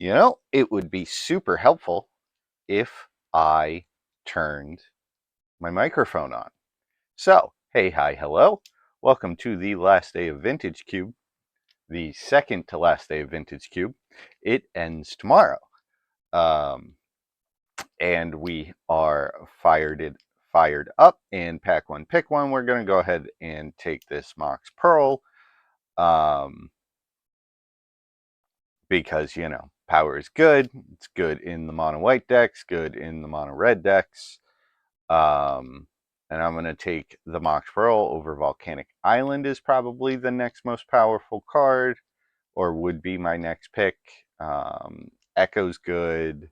It would be super helpful if I turned my microphone on. So, hey, hi, hello. Welcome to the last day of Vintage Cube, the second to last day of Vintage Cube. It ends tomorrow. And we are fired up in pack one, pick one. We're going to go ahead and take this Mox Pearl. Because, power is good. It's good in the mono white decks, good in the mono red decks. And I'm going to take the Mox Pearl over Volcanic Island is probably the next most powerful card, or would be my next pick. Echo's good,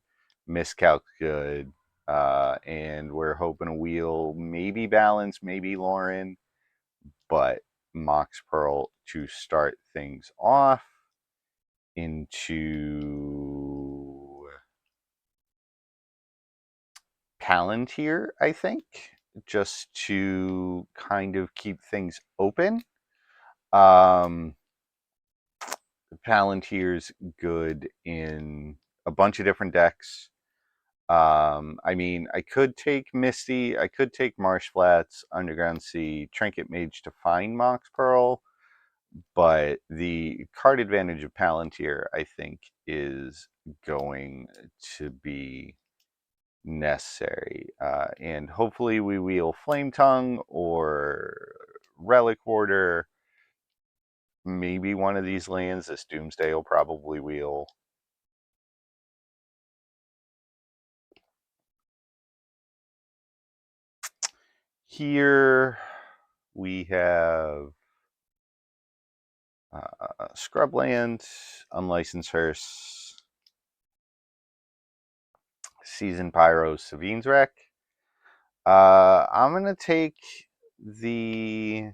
Miscalc's good, and we're hoping a wheel, maybe Balance, maybe Lauren, but Mox Pearl to start things off into Palantir, I think, just to kind of keep things open. Palantir's good in a bunch of different decks. I could take Misty, I could take Marsh Flats, Underground Sea, Trinket Mage to find Mox Pearl, but the card advantage of Palantir, I think, is going to be necessary. And hopefully we wheel Flame Tongue or Relic Order. Maybe one of these lands. This Doomsday will probably wheel. Here we have Scrubland, Unlicensed Hearse, Seasoned Pyro, Savine's Wreck. I'm going to take the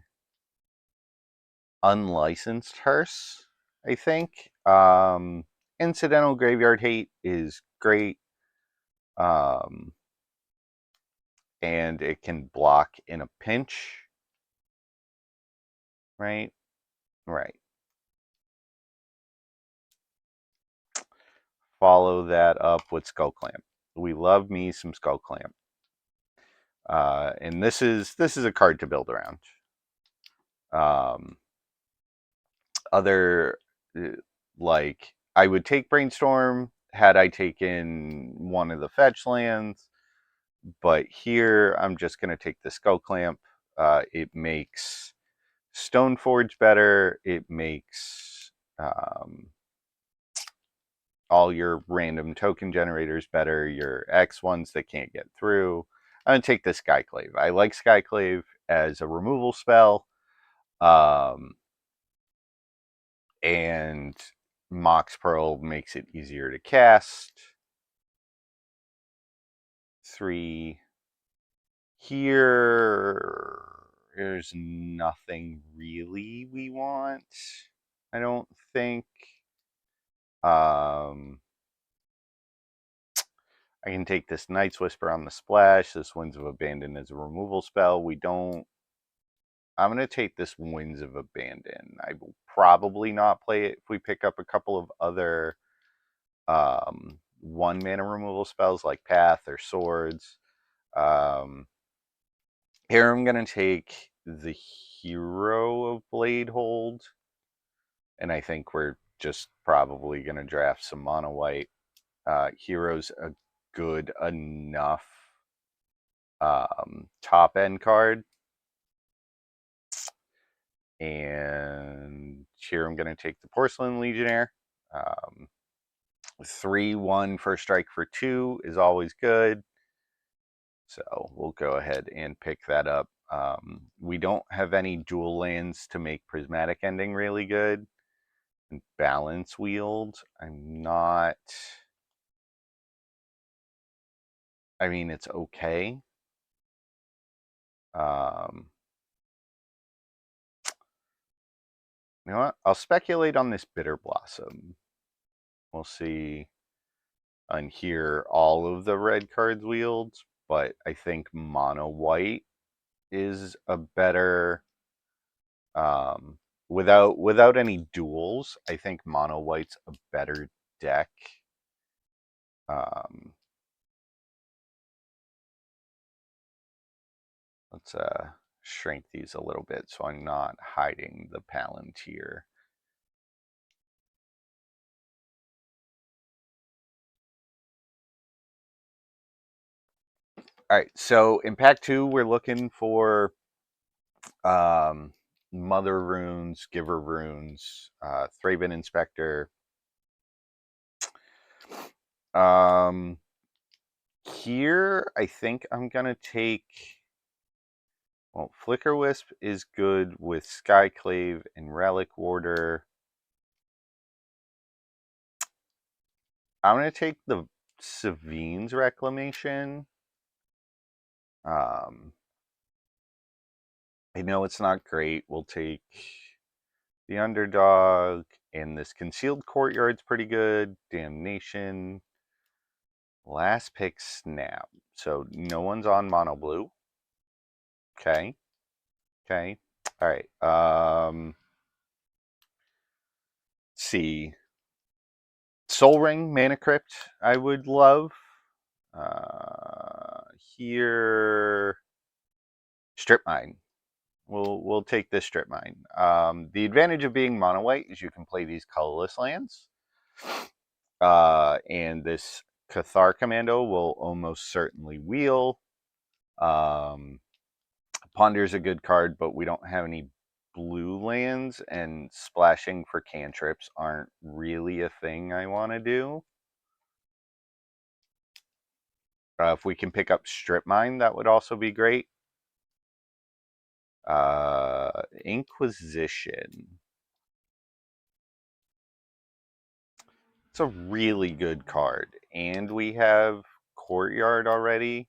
Unlicensed Hearse, I think. Incidental Graveyard Hate is great. And it can block in a pinch. Right? Right. Follow that up with Skull Clamp. We love me some Skull Clamp. And this is a card to build around. Other like I would take Brainstorm had I taken one of the fetch lands, but here I'm just going to take the Skull Clamp. It makes Stoneforge better. It makes all your random token generators better. Your X ones that can't get through. I'm going to take the Skyclave. I like Skyclave as a removal spell. And Mox Pearl makes it easier to cast. 3. Here, there's nothing really we want, I don't think. I can take this Night's Whisper on the splash. This Winds of Abandon as a removal spell. I'm going to take this Winds of Abandon. I will probably not play it if we pick up a couple of other 1-mana removal spells like Path or Swords. Here I'm going to take the Hero of Blade Hold. And I think we're just probably going to draft some mono white. Hero's a good enough top end card. And here I'm going to take the Porcelain Legionnaire. 3/1 first strike for 2 is always good. So we'll go ahead and pick that up. We don't have any dual lands to make Prismatic Ending really good. And Balance Wield, it's okay. You know what? I'll speculate on this Bitter Blossom. We'll see and hear all of the red cards wheeled, but I think mono white is a better without any duels. I think mono white's a better deck Um, let's shrink these a little bit so I'm not hiding the Palantir. All right, so in pack 2, we're looking for Mother Runes, Giver Runes, Thraben Inspector. Here, I think I'm going to take... Well, Flicker Wisp is good with Skyclave and Relic Warder. I'm going to take the Savine's Reclamation. I know it's not great. We'll take the Underdog, and this Concealed Courtyard's pretty good. Damnation. Last pick, Snap. So no one's on Mono Blue. Okay. Okay. All right. Let's see. Soul Ring, Mana Crypt, I would love. Here, Strip Mine. We'll take this Strip Mine. The advantage of being mono white is you can play these colorless lands. And this Cathar Commando will almost certainly wheel. Ponder's a good card, but we don't have any blue lands, and splashing for cantrips aren't really a thing I want to do. If we can pick up Strip Mine, that would also be great. Inquisition. It's a really good card. And we have Courtyard already.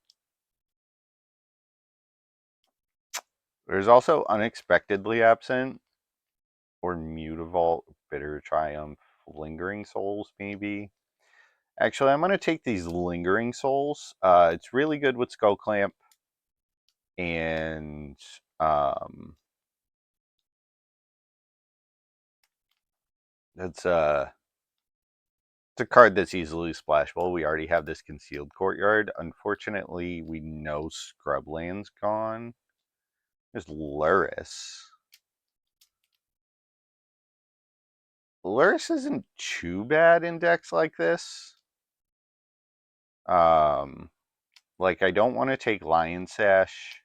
There's also Unexpectedly Absent, or Mutavault, Bitter Triumph, Lingering Souls, maybe. Actually, I'm going to take these Lingering Souls. It's really good with Skull Clamp. And it's a card that's easily splashable. We already have this Concealed Courtyard. Unfortunately, we know Scrubland's gone. There's Luris. Luris isn't too bad in decks like this. Like, I don't want to take Lion Sash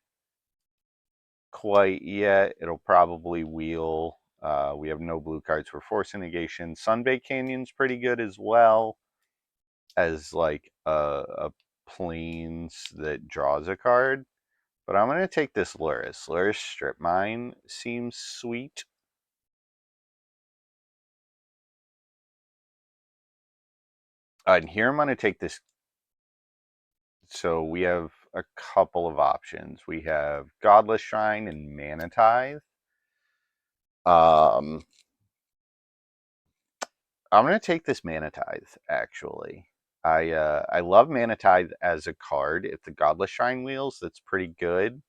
quite yet. It'll probably wheel. We have no blue cards for Force Negation. Sunbaked Canyon's pretty good as well as like a plains that draws a card. But I'm going to take this Luris. Luris Strip Mine seems sweet. And here I'm going to take this. So we have a couple of options. We have Godless Shrine and Mana Tithe. I'm going to take this Mana Tithe, actually. I love Mana Tithe as a card. If the Godless Shrine wheels, that's pretty good.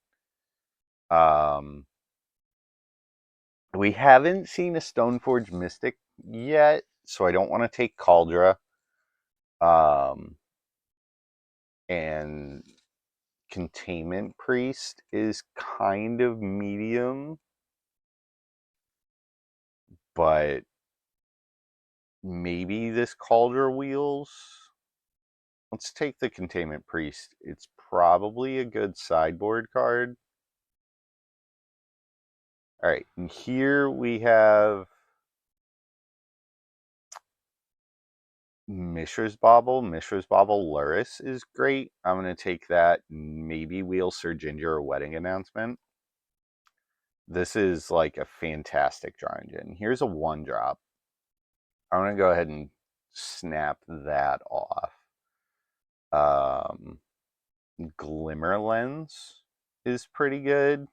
We haven't seen a Stoneforge Mystic yet, so I don't want to take Cauldra. And Containment Priest is kind of medium, but maybe this Cauldra wheels. Let's take the Containment Priest. It's probably a good sideboard card. All right, and here we have Mishra's Bauble. Mishra's Bauble Luris is great. I'm going to take that. Maybe wheel Sir Ginger a Wedding Announcement. This is like a fantastic draw engine. Here's a 1-drop. I'm going to go ahead and snap that off. Glimmer Lens is pretty good.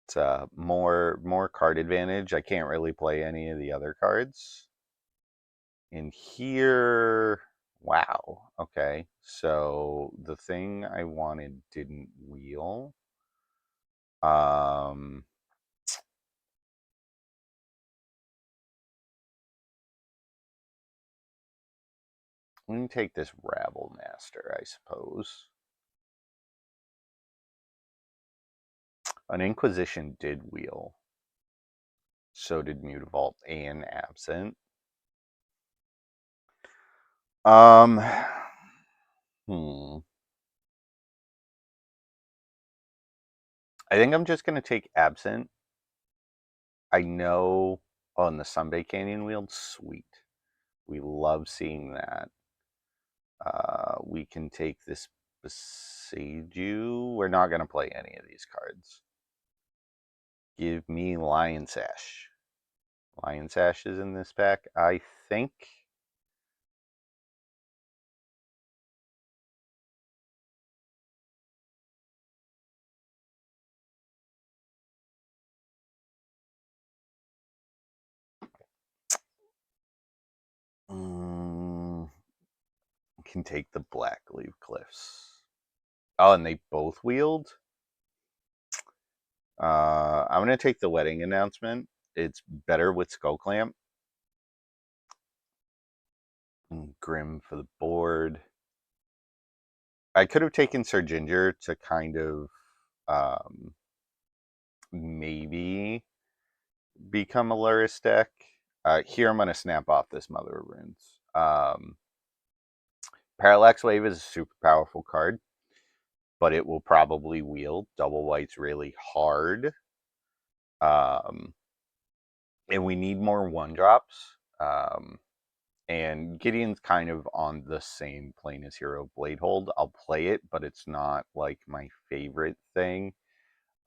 It's more card advantage. I can't really play any of the other cards. In here, wow. Okay, so the thing I wanted didn't wheel. We can take this Rabble Master, I suppose. An Inquisition did wheel. So did Mutavault and Absent. Hmm. I think I'm just going to take Absent. I know on the Sunbay Canyon wheel, sweet. We love seeing that. We can take this Besiju. We're not going to play any of these cards. Give me Lion Sash. Lion Sash is in this pack, I think. Can take the Blackleaf Cliffs. Oh, and they both wheeled? I'm going to take the Wedding Announcement. It's better with Skull Clamp. Grim for the board. I could have taken Sir Ginger to kind of maybe become a Luris deck. Here I'm going to snap off this Mother of Runes. Parallax Wave is a super powerful card, but it will probably wield. Double White's really hard. And we need more 1-drops. And Gideon's kind of on the same plane as Hero Bladehold. I'll play it, but it's not like my favorite thing.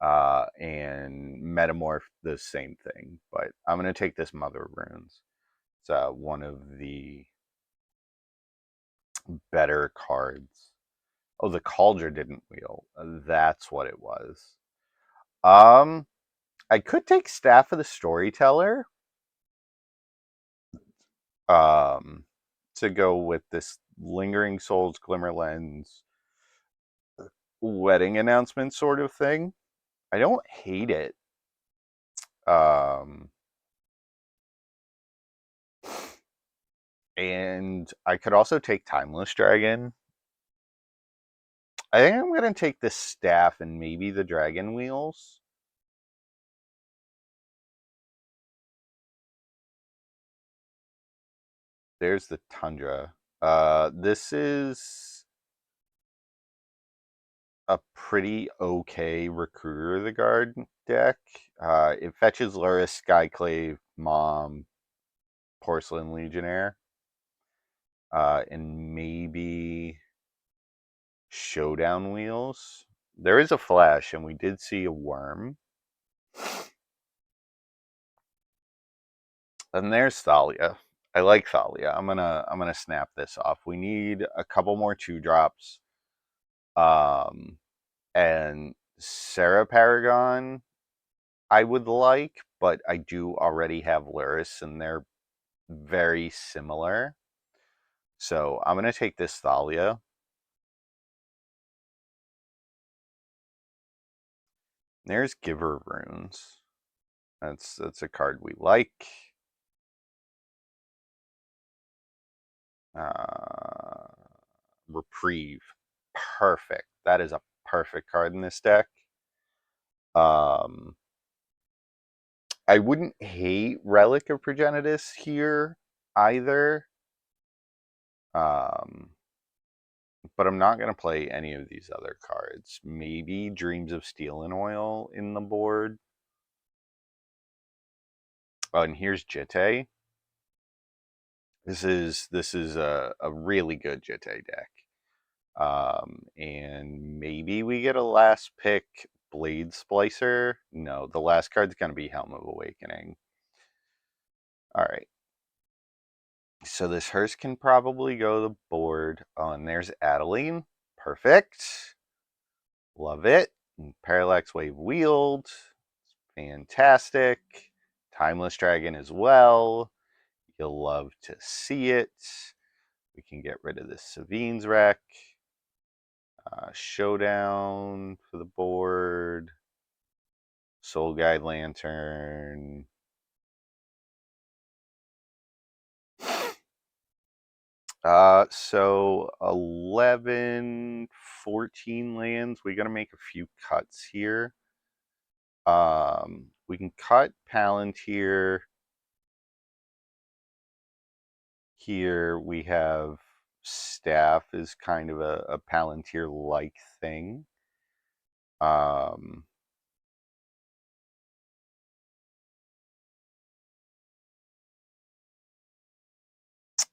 And Metamorph, the same thing. But I'm going to take this Mother of Runes. It's one of the better cards. Oh, the Cauldron didn't wheel. That's what it was. I could take Staff of the Storyteller. To go with this Lingering Souls, Glimmer Lens, Wedding Announcement sort of thing. I don't hate it. And I could also take Timeless Dragon. I think I'm going to take the Staff and maybe the Dragon Wheels. There's the Tundra. This is a pretty okay Recruiter of the Guard deck. It fetches Luris, Skyclave, Mom, Porcelain Legionnaire, and maybe Showdown Wheels. There is a Flash, and we did see a Worm. And there's Thalia. I like Thalia. I'm gonna snap this off. We need a couple more 2-drops. And Sarah Paragon I would like, but I do already have Luris, and they're very similar. So I'm gonna take this Thalia. There's Giver Runes. That's a card we like. Reprieve. Perfect. That is a perfect card in this deck. I wouldn't hate Relic of Progenitus here either. But I'm not going to play any of these other cards. Maybe Dreams of Steel and Oil in the board. Oh, and here's Jitte. This is a really good Jitte deck. And maybe we get a last pick Blade Splicer. No, the last card's going to be Helm of Awakening. All right. So this Hearse can probably go to the board. Oh, and there's Adeline. Perfect. Love it. And Parallax Wave wheeled. Fantastic. Timeless Dragon as well. You'll love to see it. We can get rid of this Savine's Wreck. Showdown for the board. Soul Guide Lantern. So 11, 14 lands. We got to make a few cuts here. We can cut Palantir. Here we have Staff is kind of a Palantir-like thing.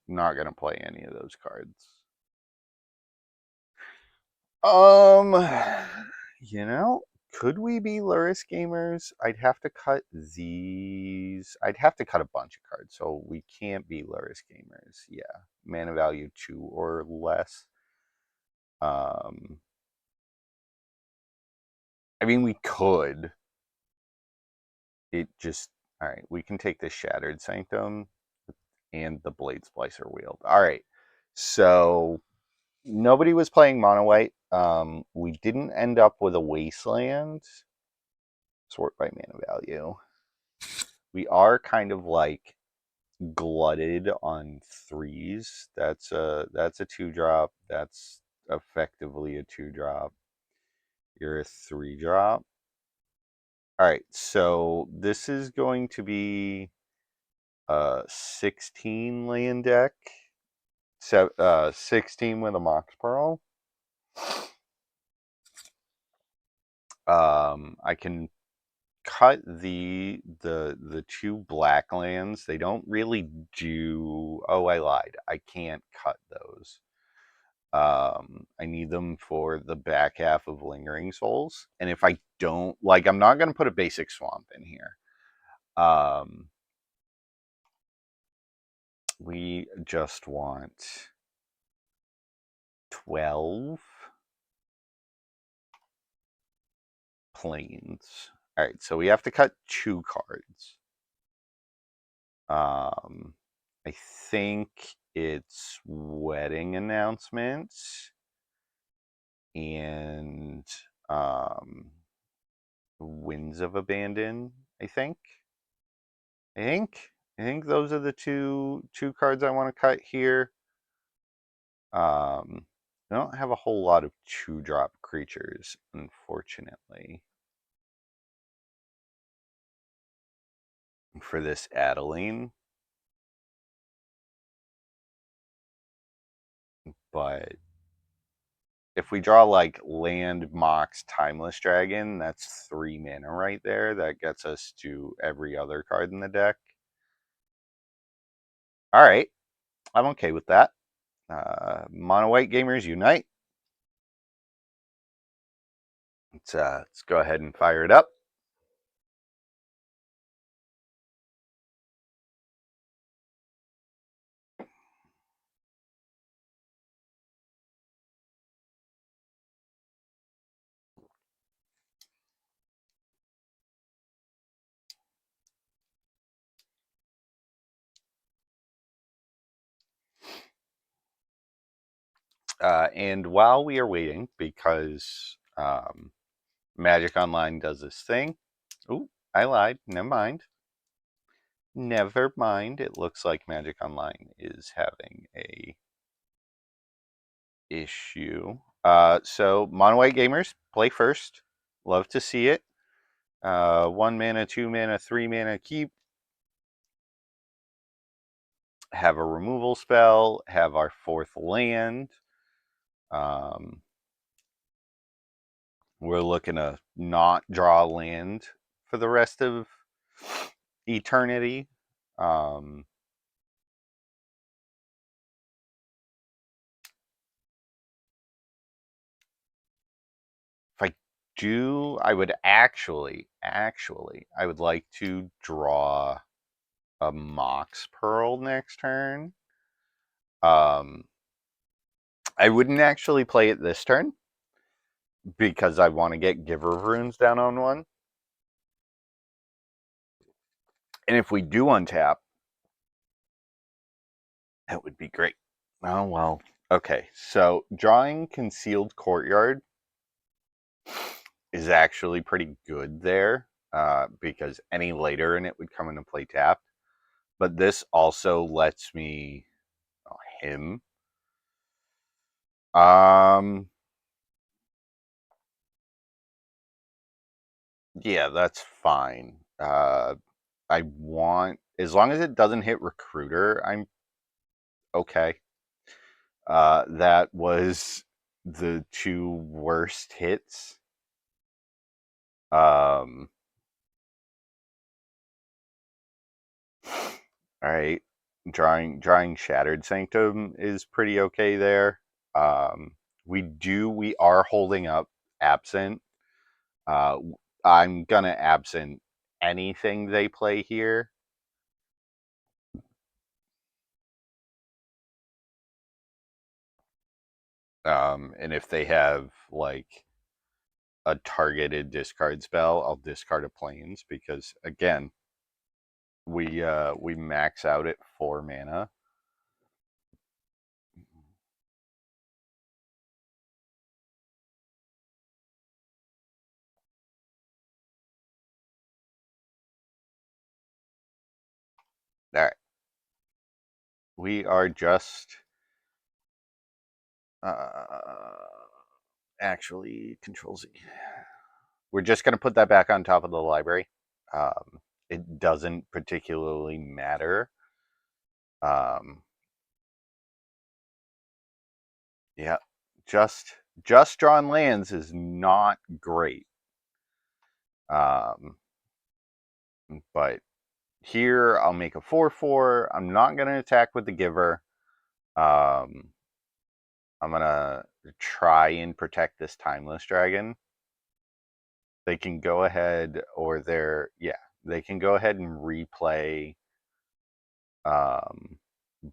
Not gonna play any of those cards. You know, could we be Luris gamers? I'd have to cut these. I'd have to cut a bunch of cards, so we can't be Luris gamers. Yeah, mana value 2 or less. I mean, we could. It just all right. We can take the Shattered Sanctum and the Blade Splicer Wield. All right, so nobody was playing mono white. We didn't end up with a wasteland. Sort by mana value. We are kind of like glutted on threes. That's a 2-drop. That's effectively a 2-drop. You're a 3-drop. All right, so this is going to be a 16 land deck. 16 with a Mox Pearl. I can cut the 2 black lands. They don't really do. Oh, I lied. I can't cut those. I need them for the back half of Lingering Souls. And if I don't, like, I'm not going to put a basic swamp in here. We just want 12 planes. All right, so we have to cut 2 cards. I think it's Wedding Announcements and Winds of Abandon, I think. I think those are the two cards I want to cut here. I don't have a whole lot of 2-drop creatures, unfortunately, for this Adeline. But if we draw like Land, Mox, Timeless Dragon, that's 3 mana right there. That gets us to every other card in the deck. All right, I'm okay with that. Mono White Gamers Unite. Let's go ahead and fire it up. And while we are waiting, because Magic Online does this thing. Oh, I lied. Never mind. Never mind. It looks like Magic Online is having a issue. So Mono White Gamers, play first. Love to see it. 1 mana, 2 mana, 3 mana, keep. Have a removal spell. Have our 4th land. We're looking to not draw land for the rest of eternity. If I do, I would actually, I would like to draw a Mox Pearl next turn. I wouldn't actually play it this turn because I want to get Giver of Runes down on 1. And if we do untap, that would be great. Oh, well. Okay, so drawing Concealed Courtyard is actually pretty good there because any later in it would come into play tapped. But this also lets me, him Yeah, that's fine. I want, as long as it doesn't hit recruiter, I'm okay. That was the two worst hits. Um, all right, drawing Shattered Sanctum is pretty okay there. Um, we are holding up Absent. Uh, I'm gonna Absent anything they play here. And if they have like a targeted discard spell, I'll discard a planes because again, we max out at 4 mana. All right, we are just uh, actually Control Z. We're just gonna put that back on top of the library. It doesn't particularly matter. Um, yeah, just drawn lands is not great. Um, but here I'll make a 4/4. I'm not gonna attack with the giver. Um, I'm gonna try and protect this timeless dragon. They can go ahead, or they can go ahead and replay um,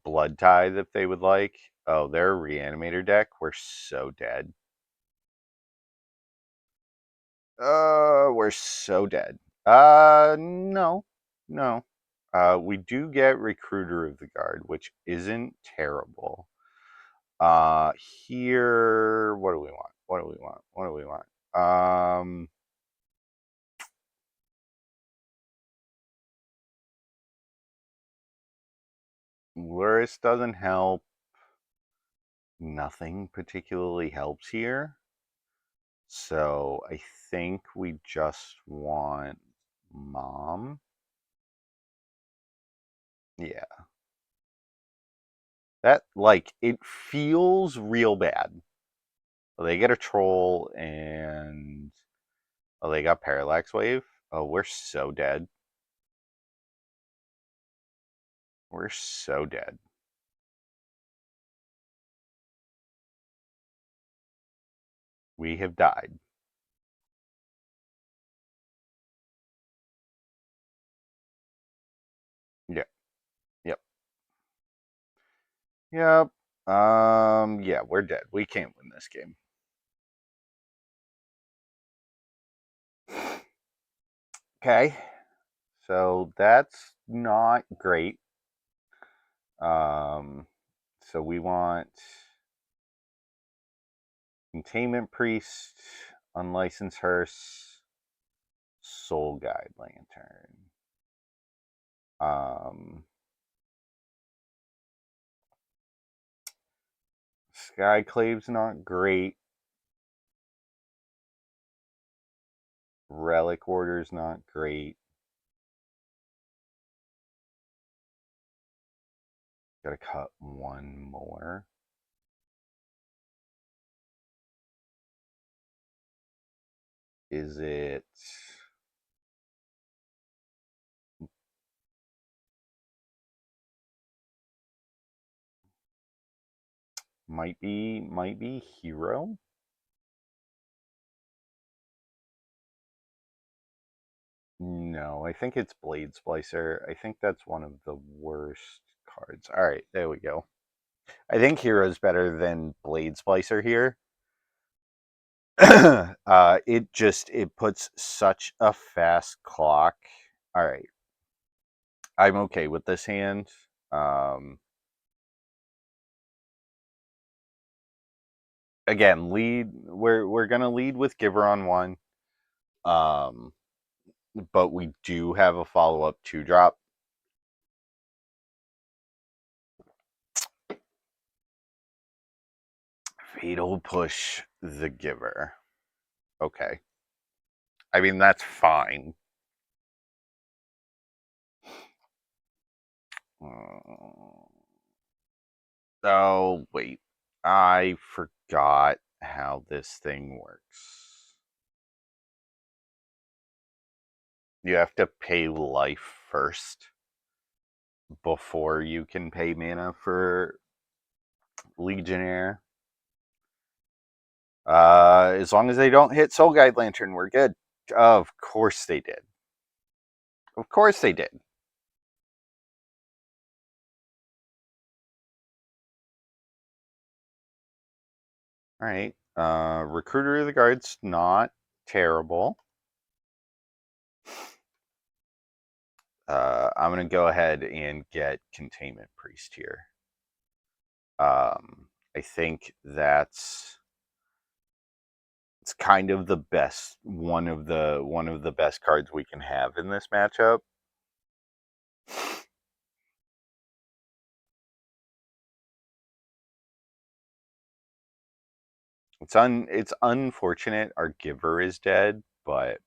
Blood Tithe if they would like. Oh, their reanimator deck. We're so dead. We're so dead. No, no. We do get Recruiter of the Guard, which isn't terrible. Here, what do we want? What do we want? What do we want? Luris doesn't help. Nothing particularly helps here. So I think we just want Mom. Yeah. That, like, it feels real bad. They get a troll and oh, they got Parallax Wave. Oh, we're so dead. We're so dead. We have died. Yep. Yep. Yep. Yeah, we're dead. We can't win this game. Okay. So that's not great. Um, so we want Containment Priest, Unlicensed Hearse, Soul Guide Lantern. Skyclave's not great. Relic Order's not great. Gotta cut one more. Is it... Might be Hero? No, I think it's Blade Splicer. I think that's one of the worst cards. All right, there we go. I think Hero's better than Blade Splicer here. It puts such a fast clock. All right, I'm okay with this hand. Again, lead. We're gonna lead with Giver on one. Um, but we do have a follow up 2-drop. Fatal Push the Giver. Okay. I mean, that's fine. Oh, wait. I forgot how this thing works. You have to pay life first before you can pay mana for Legionnaire. As long as they don't hit Soul Guide Lantern, we're good. Of course they did. Of course they did. All right. Recruiter of the Guard's not terrible. I'm going to go ahead and get Containment Priest here. I think it's kind of the best one of the best cards we can have in this matchup. It's unfortunate our Giver is dead, but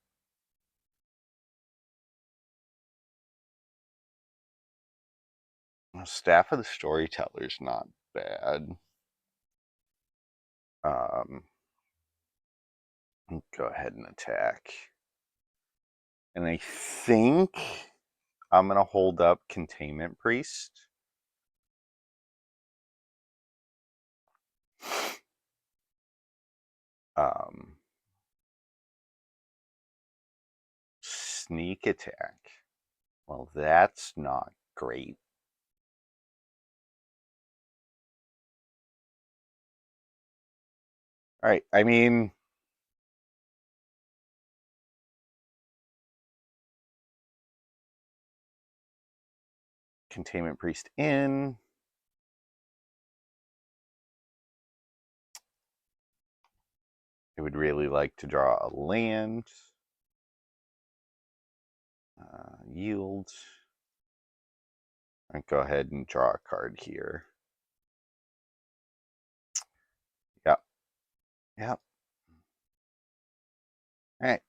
Staff of the Storyteller's not bad. Go ahead and attack. And I think I'm going to hold up Containment Priest. Sneak attack. Well, that's not great. All right, I mean, Containment Priest in. I would really like to draw a land. Yield. I'll go ahead and draw a card here. Yep. Yep. All right.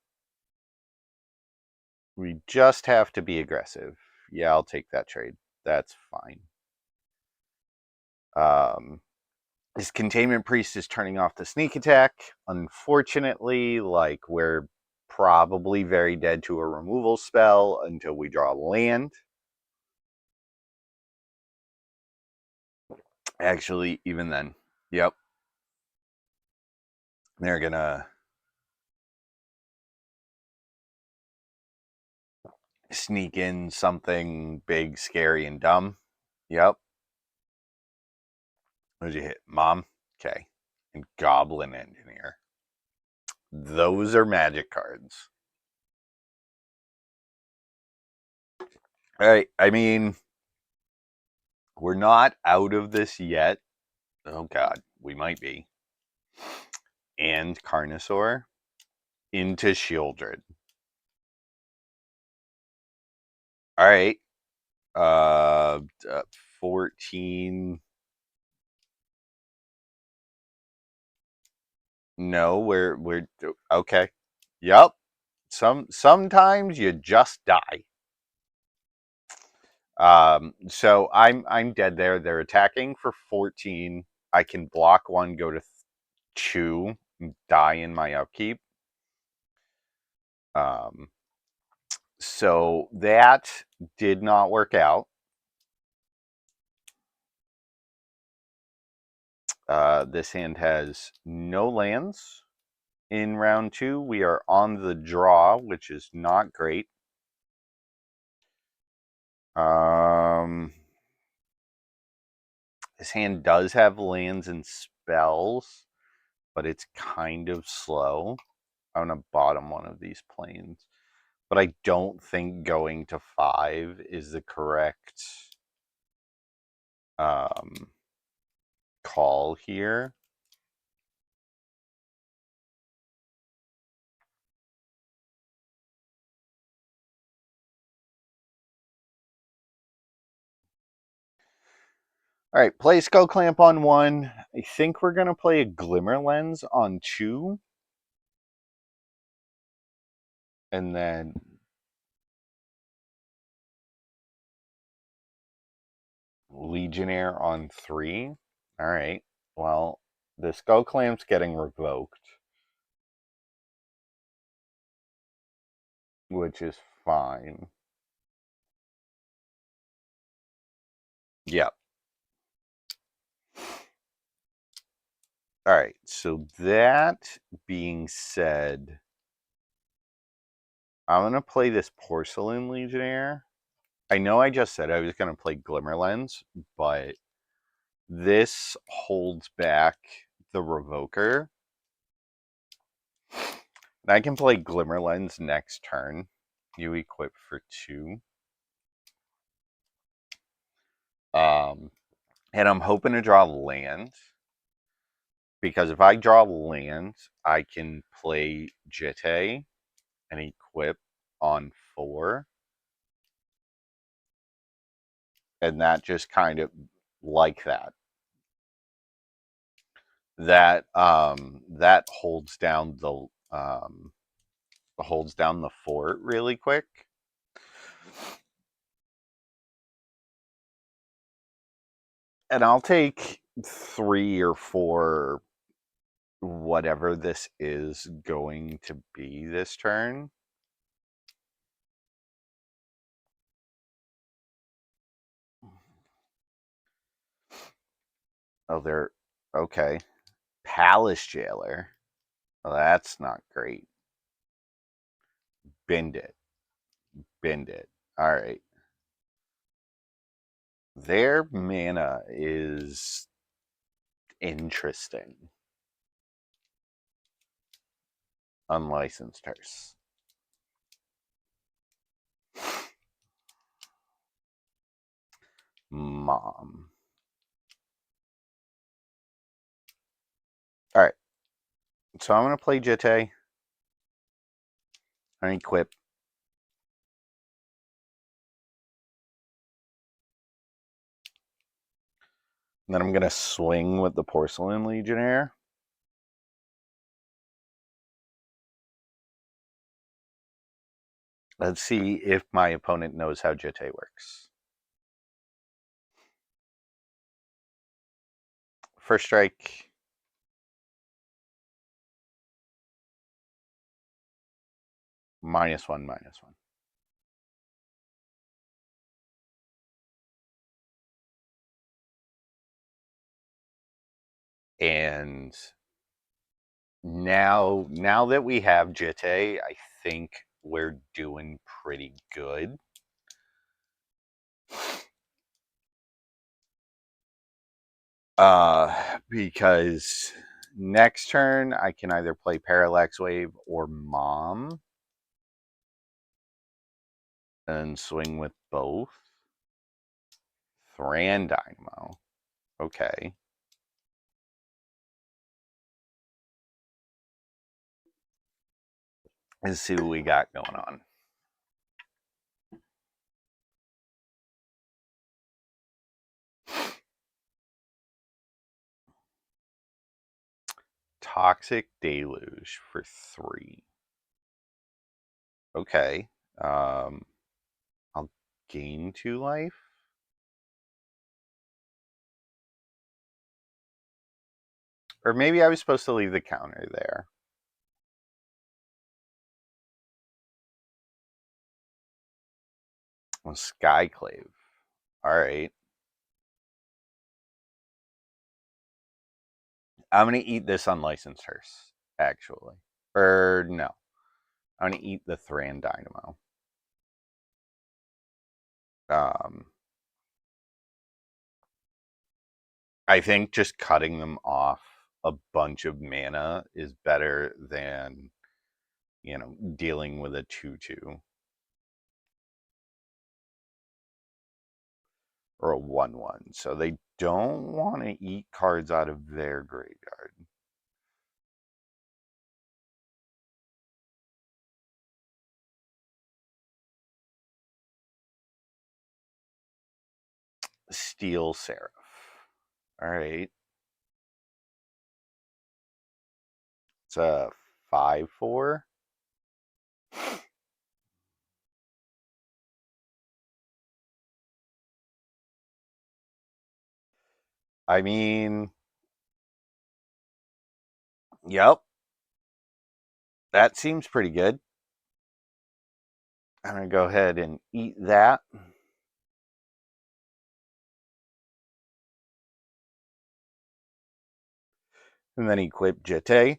We just have to be aggressive. Yeah, I'll take that trade. That's fine. This Containment Priest is turning off the sneak attack. Unfortunately, like, we're probably very dead to a removal spell until we draw land. Actually, even then. Yep. They're gonna sneak in something big, scary, and dumb. Yep. What did you hit? Mom? Okay. And Goblin Engineer. Those are magic cards. All right. I mean, we're not out of this yet. Oh, God. We might be. And Carnosaur into Shieldred. All right. 14. No, we're okay. Yep. Sometimes you just die. So I'm dead there. They're attacking for 14. I can block one, go to 2, die in my upkeep. So that did not work out. This hand has no lands. In round 2, we are on the draw, which is not great. This hand does have lands and spells, but it's kind of slow. I'm going to bottom one of these planes. But I don't think going to 5 is the correct call here. All right, play Skull Clamp on 1. I think we're going to play a Glimmer Lens on 2. And then Legionnaire on 3. All right, well, the Skull Clamp's getting revoked, which is fine. Yep. All right, so that being said, I'm going to play this Porcelain Legionnaire. I know I just said I was going to play Glimmer Lens, but this holds back the Revoker. And I can play Glimmer Lens next turn. You equip for 2. And I'm hoping to draw land. Because if I draw land, I can play Jitte and equip on 4. And that just kind of like that. That holds down the fort really quick. And I'll take 3 or 4 whatever this is going to be this turn. Oh, they're okay. Palace Jailer. Well, that's not great. Bend it. Bend it. All right. Their mana is interesting. Unlicensed Hearse. Mom. All right. So I'm going to play Jitte. I equip. And then I'm going to swing with the Porcelain Legionnaire. Let's see if my opponent knows how Jitte works. First strike. -1, -1. And now that we have Jitte, I think we're doing pretty good. Because next turn I can either play Parallax Wave or Mom and swing with both. Thran Dynamo. Okay. Let's see what we got going on. Toxic Deluge for 3. Okay. I'll gain 2 life. Or maybe I was supposed to leave the counter there. Well, Skyclave. Alright. I'm going to eat this Unlicensed Hearse, actually. Or no. I'm going to eat the Thran Dynamo. I think just cutting them off a bunch of mana is better than, dealing with a 2/2 or a 1/1. So they don't want to eat cards out of their graveyard. Steel Seraph. All right. It's a 5/4. I mean, yep, that seems pretty good. I'm going to go ahead and eat that. And then equip Jete.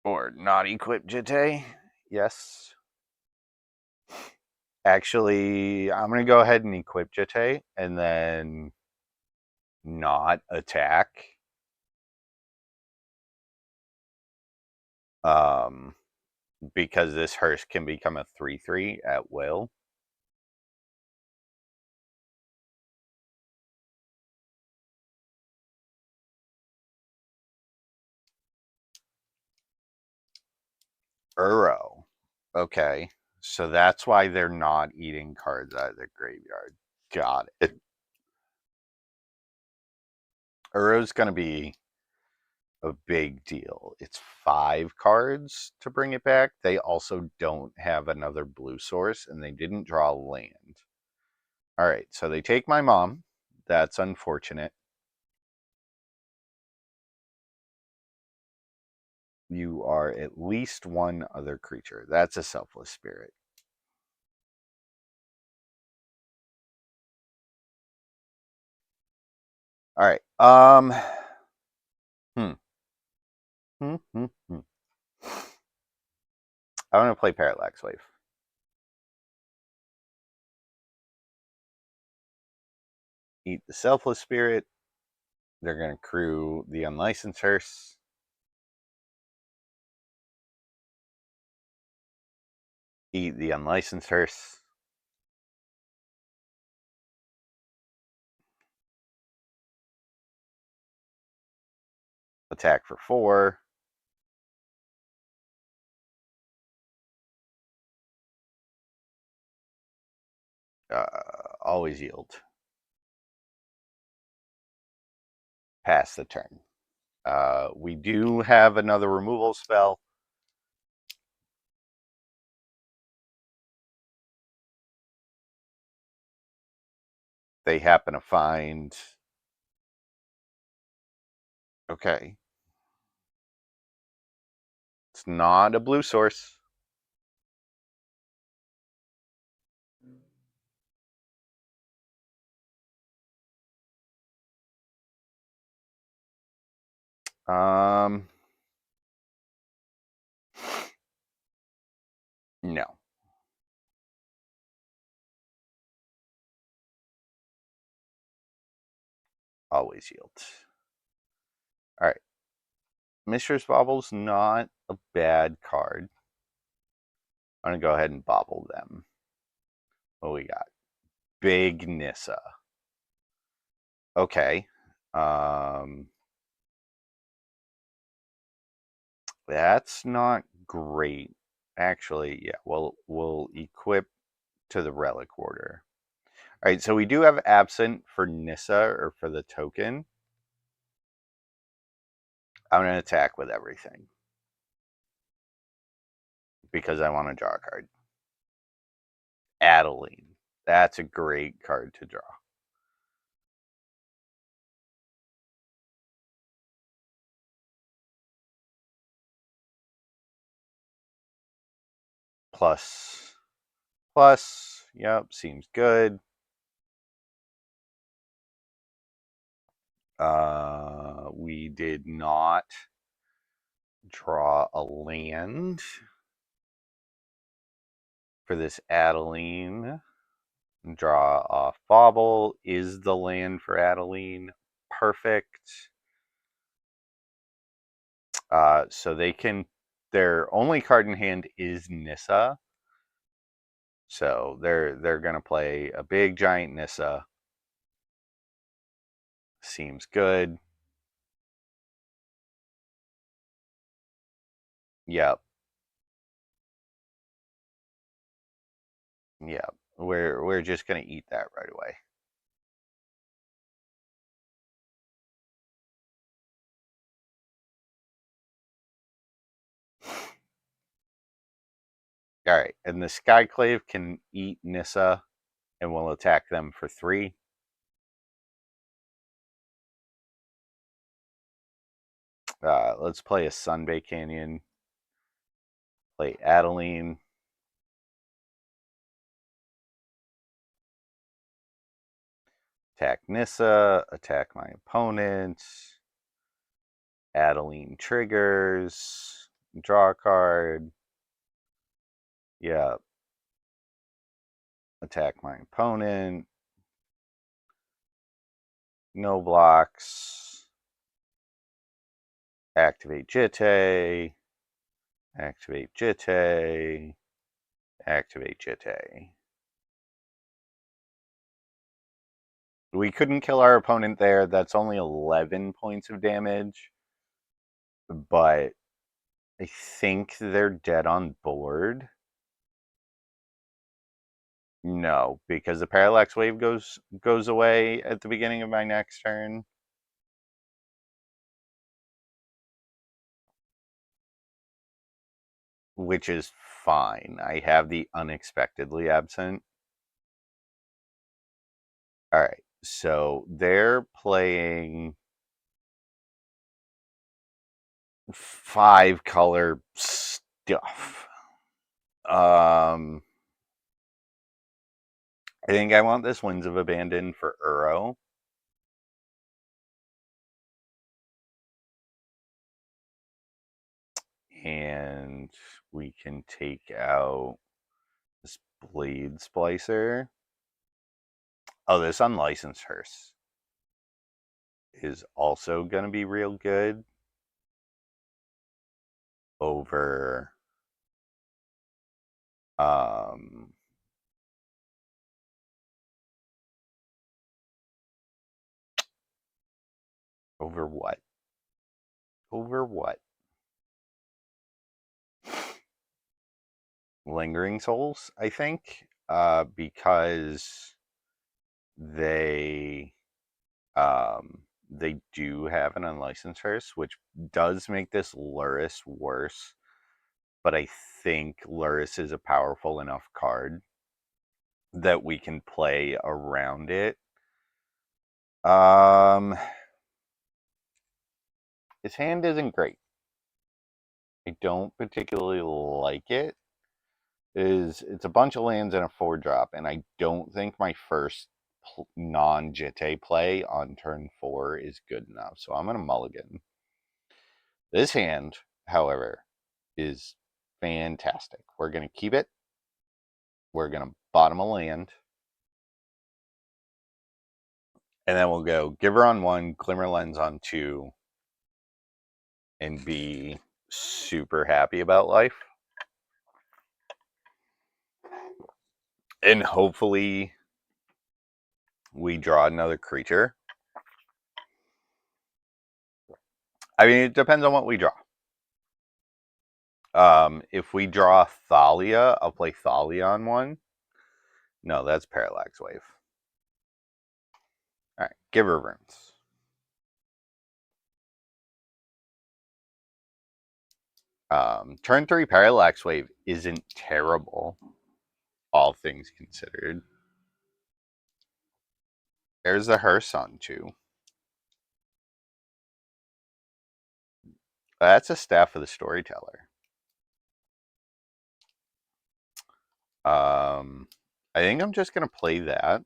Or not equip Jete. Yes. Actually, I'm going to go ahead and equip Jete and then not attack. Um, because this hearse can become a 3/3 at will. Uro. Okay. So that's why they're not eating cards out of the graveyard. Got it. Uro's going to be a big deal. It's 5 cards to bring it back. They also don't have another blue source, and they didn't draw land. All right, so they take my mom. That's unfortunate. You are at least one other creature. That's a selfless spirit. All right. Hmm. I want to play Parallax Wave. Eat the selfless spirit. They're going to crew the unlicensed hearse. Eat the unlicensed hearse. Attack for 4. Always yield. Pass the turn. We do have another removal spell. They happen to find. Okay. It's not a blue source. No. Always yield. All right. Mistress Bobble's not a bad card. I'm going to go ahead and bobble them. What we got? Big Nissa. Okay. That's not great. Actually, yeah, we'll equip to the Relic Warder. All right, so we do have Absent for Nissa or for the token. I'm going to attack with everything because I want to draw a card. Adeline. That's a great card to draw. Plus, plus, yep, seems good. We did not draw a land for this Adeline. Draw off Bauble is the land for Adeline. Perfect. So they can. Their only card in hand is Nissa. So they're gonna play a big giant Nissa. Seems good. Yep. Yeah, we're just gonna eat that right away. All right, and the Skyclave can eat Nissa, and we'll attack them for 3. Let's play a Sunbay Canyon. Play Adeline. Attack Nissa. Attack my opponent. Adeline triggers. Draw a card. Yeah. Attack my opponent. No blocks. Activate Jitte. Activate Jitte. Activate Jitte. We couldn't kill our opponent there. That's only 11 points of damage. But I think they're dead on board. No, because the parallax wave goes away at the beginning of my next turn. Which is fine. I have the unexpectedly absent. All right, so they're playing 5-color stuff. I think I want this Winds of Abandon for Uro. And we can take out this Blade Splicer. Oh, this Unlicensed Hearse is also going to be real good over over what? Over what? Lingering Souls, I think, because they they do have an unlicensed hearse, which does make this Luris worse. But I think Luris is a powerful enough card that we can play around it. His hand isn't great. I don't particularly like it. It's a bunch of lands and a 4-drop, and I don't think my first non-Jitte play on turn 4 is good enough, so I'm going to mulligan. This hand, however, is fantastic. We're going to keep it. We're going to bottom a land. And then we'll go Giver on 1, Glimmer Lens on 2, and be super happy about life. And hopefully we draw another creature. I mean, it depends on what we draw. If we draw Thalia, I'll play Thalia on 1. No, that's Parallax Wave. All right, Giver Runes. Turn 3 Parallax Wave isn't terrible, all things considered. There's the hearse on 2. That's a Staff of the Storyteller. I think I'm just going to play that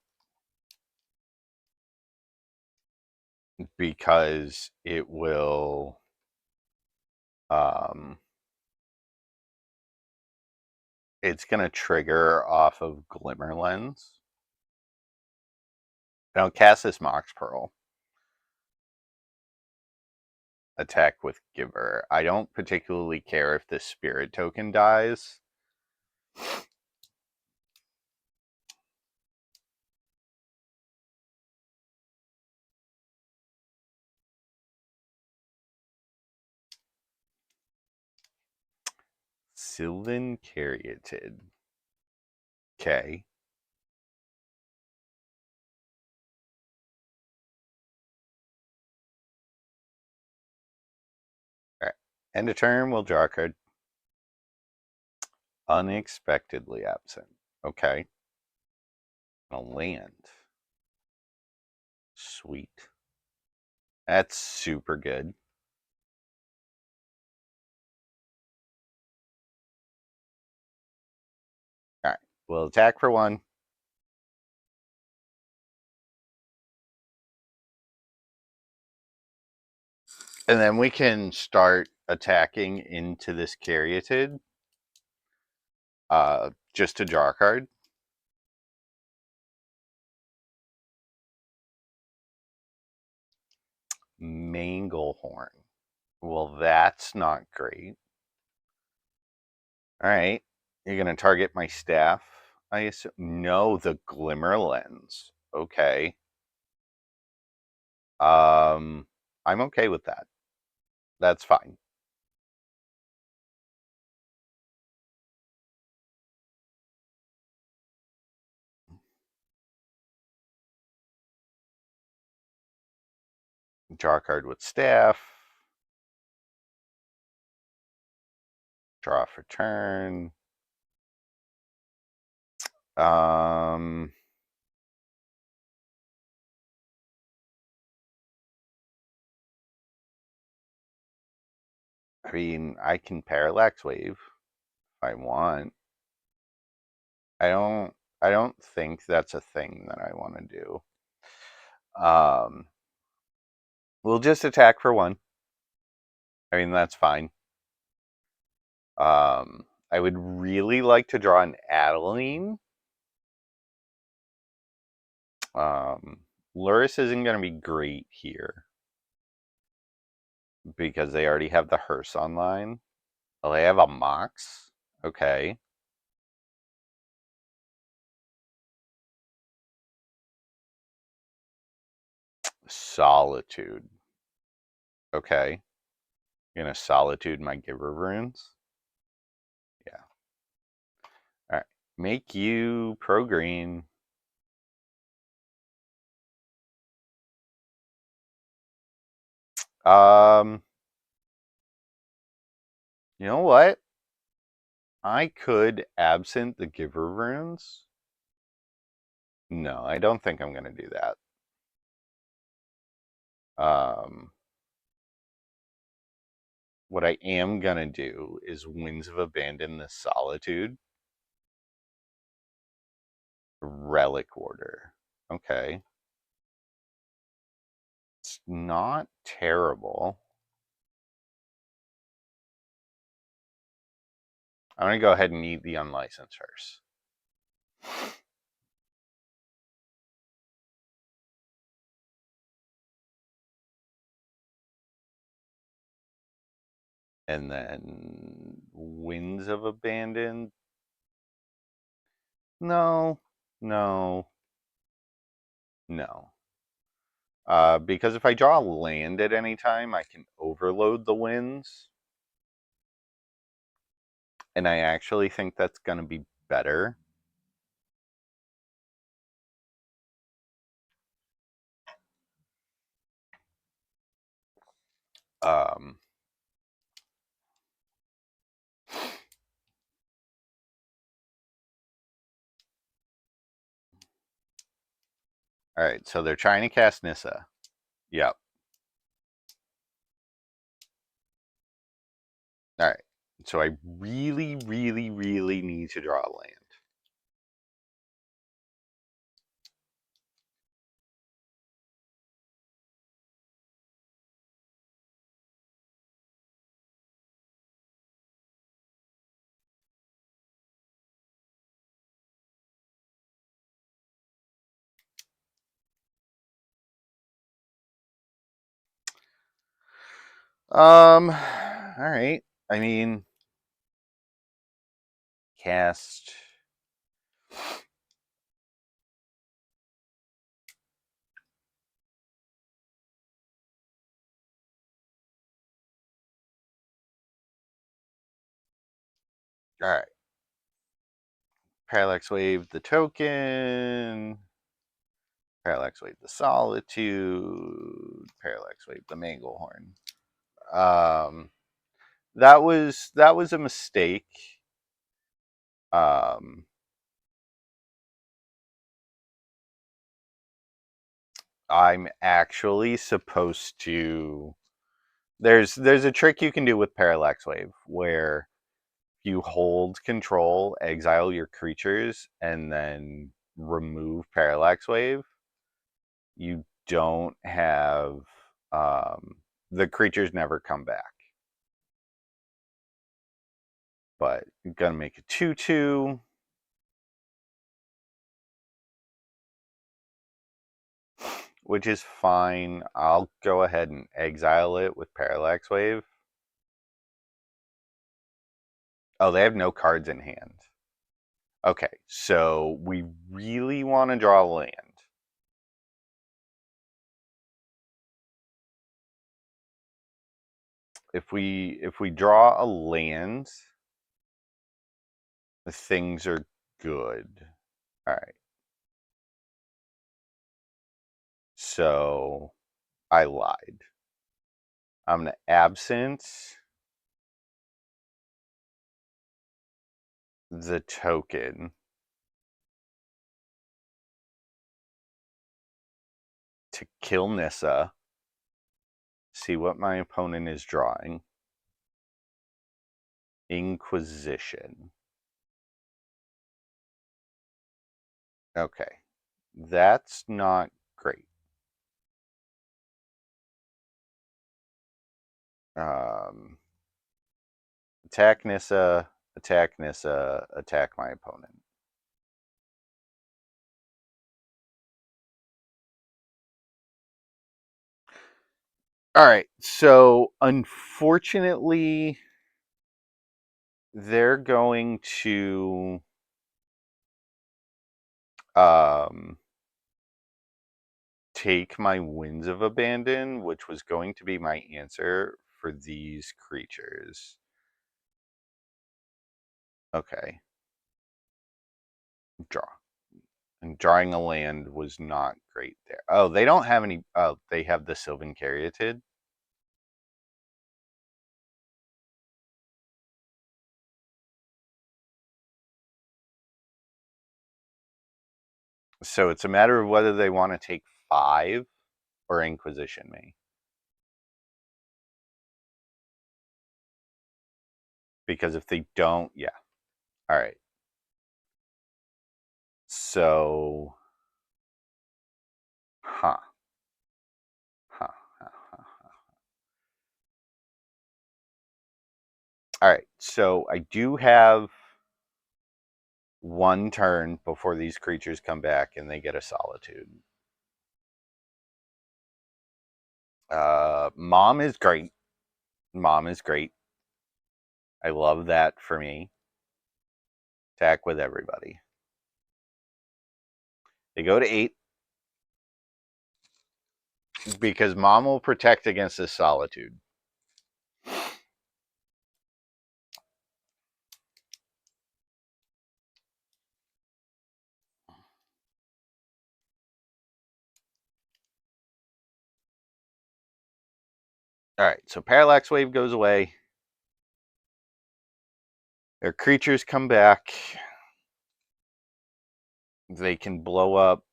because it will it's going to trigger off of Glimmer Lens. And I'll cast this Mox Pearl. Attack with Giver. I don't particularly care if the Spirit token dies. Sylvan Caryatid. Okay. End of turn, we'll draw a card. Unexpectedly absent. Okay. A land. Sweet. That's super good. All right. We'll attack for 1. And then we can start attacking into this Caryatid. Just to draw a card. Manglehorn. Well, that's not great. All right. You're going to target my staff, I assume. No, the Glimmer Lens. Okay. I'm okay with that. That's fine. Draw a card with staff. Draw for turn. I mean, I can Parallax Wave if I want. I don't think that's a thing that I want to do. We'll just attack for 1. I mean, that's fine. I would really like to draw an Adeline. Luris isn't going to be great here because they already have the hearse online. Oh, they have a Mox. Okay. Solitude. Okay. You're going to Solitude my Giver Runes? Yeah. Alright. Make you pro green. You know what? I could absent the Giver Runes. No, I don't think I'm going to do that. What I am going to do is Winds of Abandon the Solitude. Relic Order. Okay. It's not terrible. I'm going to go ahead and eat the Unlicensed Hearse. And then Winds of Abandon. No, no, no. Because if I draw a land at any time, I can overload the winds. And I actually think that's going to be better. Um, all right, so they're trying to cast Nissa. Yep. All right. So I really, really, really need to draw a land. All right. I mean, cast. All right. Parallax Wave the token. Parallax Wave the Solitude. Parallax Wave the Manglehorn. that was a mistake. Um, I'm actually supposed to. There's a trick you can do with Parallax Wave where you hold control, exile your creatures, and then remove Parallax Wave. You don't have the creatures never come back. But you're gonna make a 2/2. Which is fine. I'll go ahead and exile it with Parallax Wave. Oh, they have no cards in hand. Okay, so we really want to draw a land. If we draw a land, things are good. All right. So I lied. I'm gonna absence the token to kill Nissa. See what my opponent is drawing. Inquisition. Okay. That's not great. Attack Nissa, attack my opponent. All right, so unfortunately, they're going to take my Winds of Abandon, which was going to be my answer for these creatures. Okay. Draw. And drawing a land was not great there. Oh, they don't have any. Oh, they have the Sylvan Caryatid. So it's a matter of whether they want to take 5 or Inquisition me. Because if they don't, yeah. All right. So, huh. All right. So I do have one turn before these creatures come back and they get a Solitude. Mom is great. Mom is great. I love that for me. Attack with everybody. They go to 8 because Mom will protect against this Solitude. All right, so Parallax Wave goes away. Their creatures come back. They can blow up.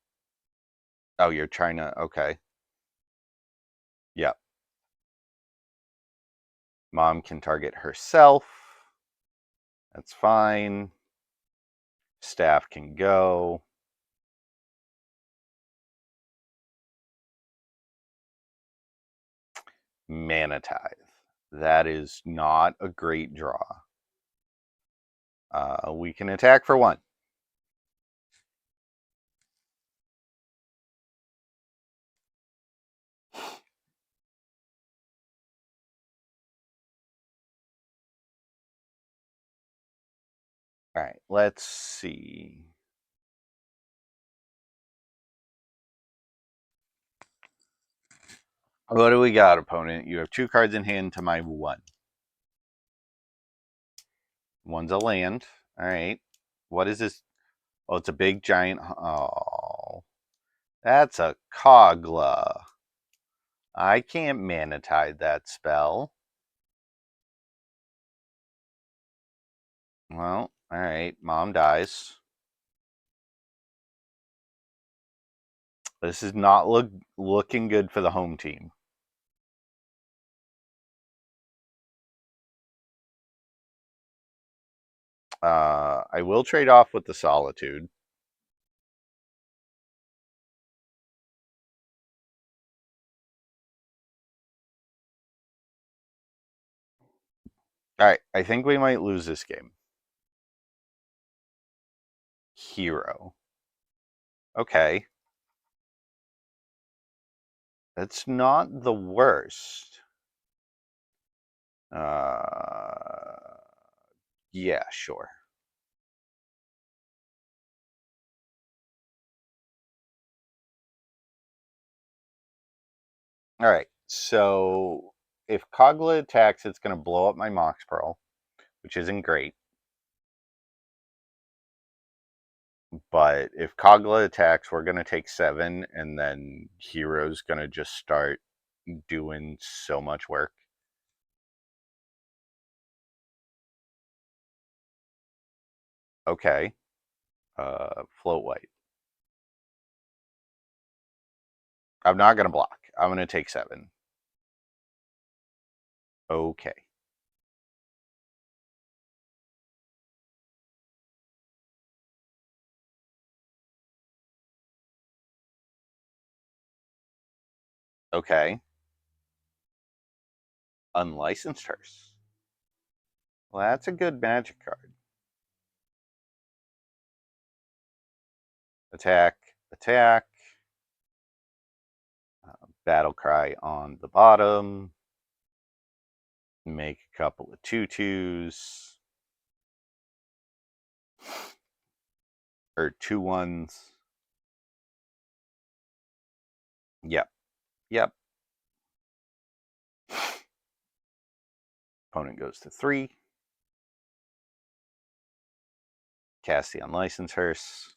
Oh, you're trying to. Okay. Yep. Mom can target herself. That's fine. Staff can go. Mana Tithe. That is not a great draw. We can attack for 1. All right, let's see. What do we got, opponent? You have 2 cards in hand to my 1. One's a land. All right. What is this? Oh, it's a big giant. Oh, that's a Kogla. I can't Mana Tithe that spell. Well, all right. Mom dies. This is not looking good for the home team. I will trade off with the Solitude. All right, I think we might lose this game. Hero. Okay. That's not the worst. Yeah, sure. All right, so if Kogla attacks, it's going to blow up my Mox Pearl, which isn't great. But if Kogla attacks, we're going to take 7, and then Hero's going to just start doing so much work. Okay. Float White. I'm not going to block. I'm going to take 7. Okay. Okay. Unlicensed Hearse. Well, that's a good magic card. Attack, attack. Battle Cry on the bottom. Make a couple of 2/2s. Or 2/1s. Yep. Yep. Opponent goes to 3. Cast the Unlicensed Hearse.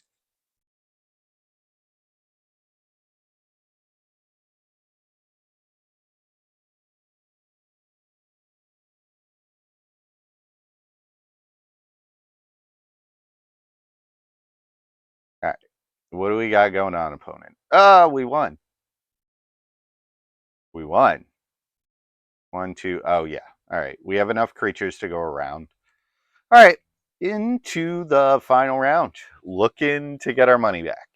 All right. What do we got going on, opponent? We won. We won. 1, 2. Oh, yeah. All right. We have enough creatures to go around. All right. Into the final round. Looking to get our money back.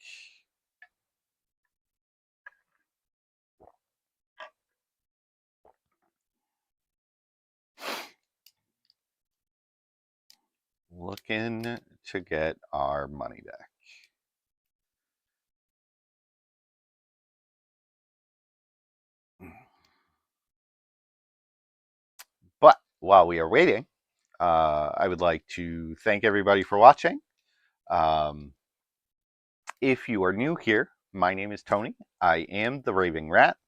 Looking to get our money back. But while we are waiting, I would like to thank everybody for watching. If you are new here, my name is Tony. I am the Raving Rat,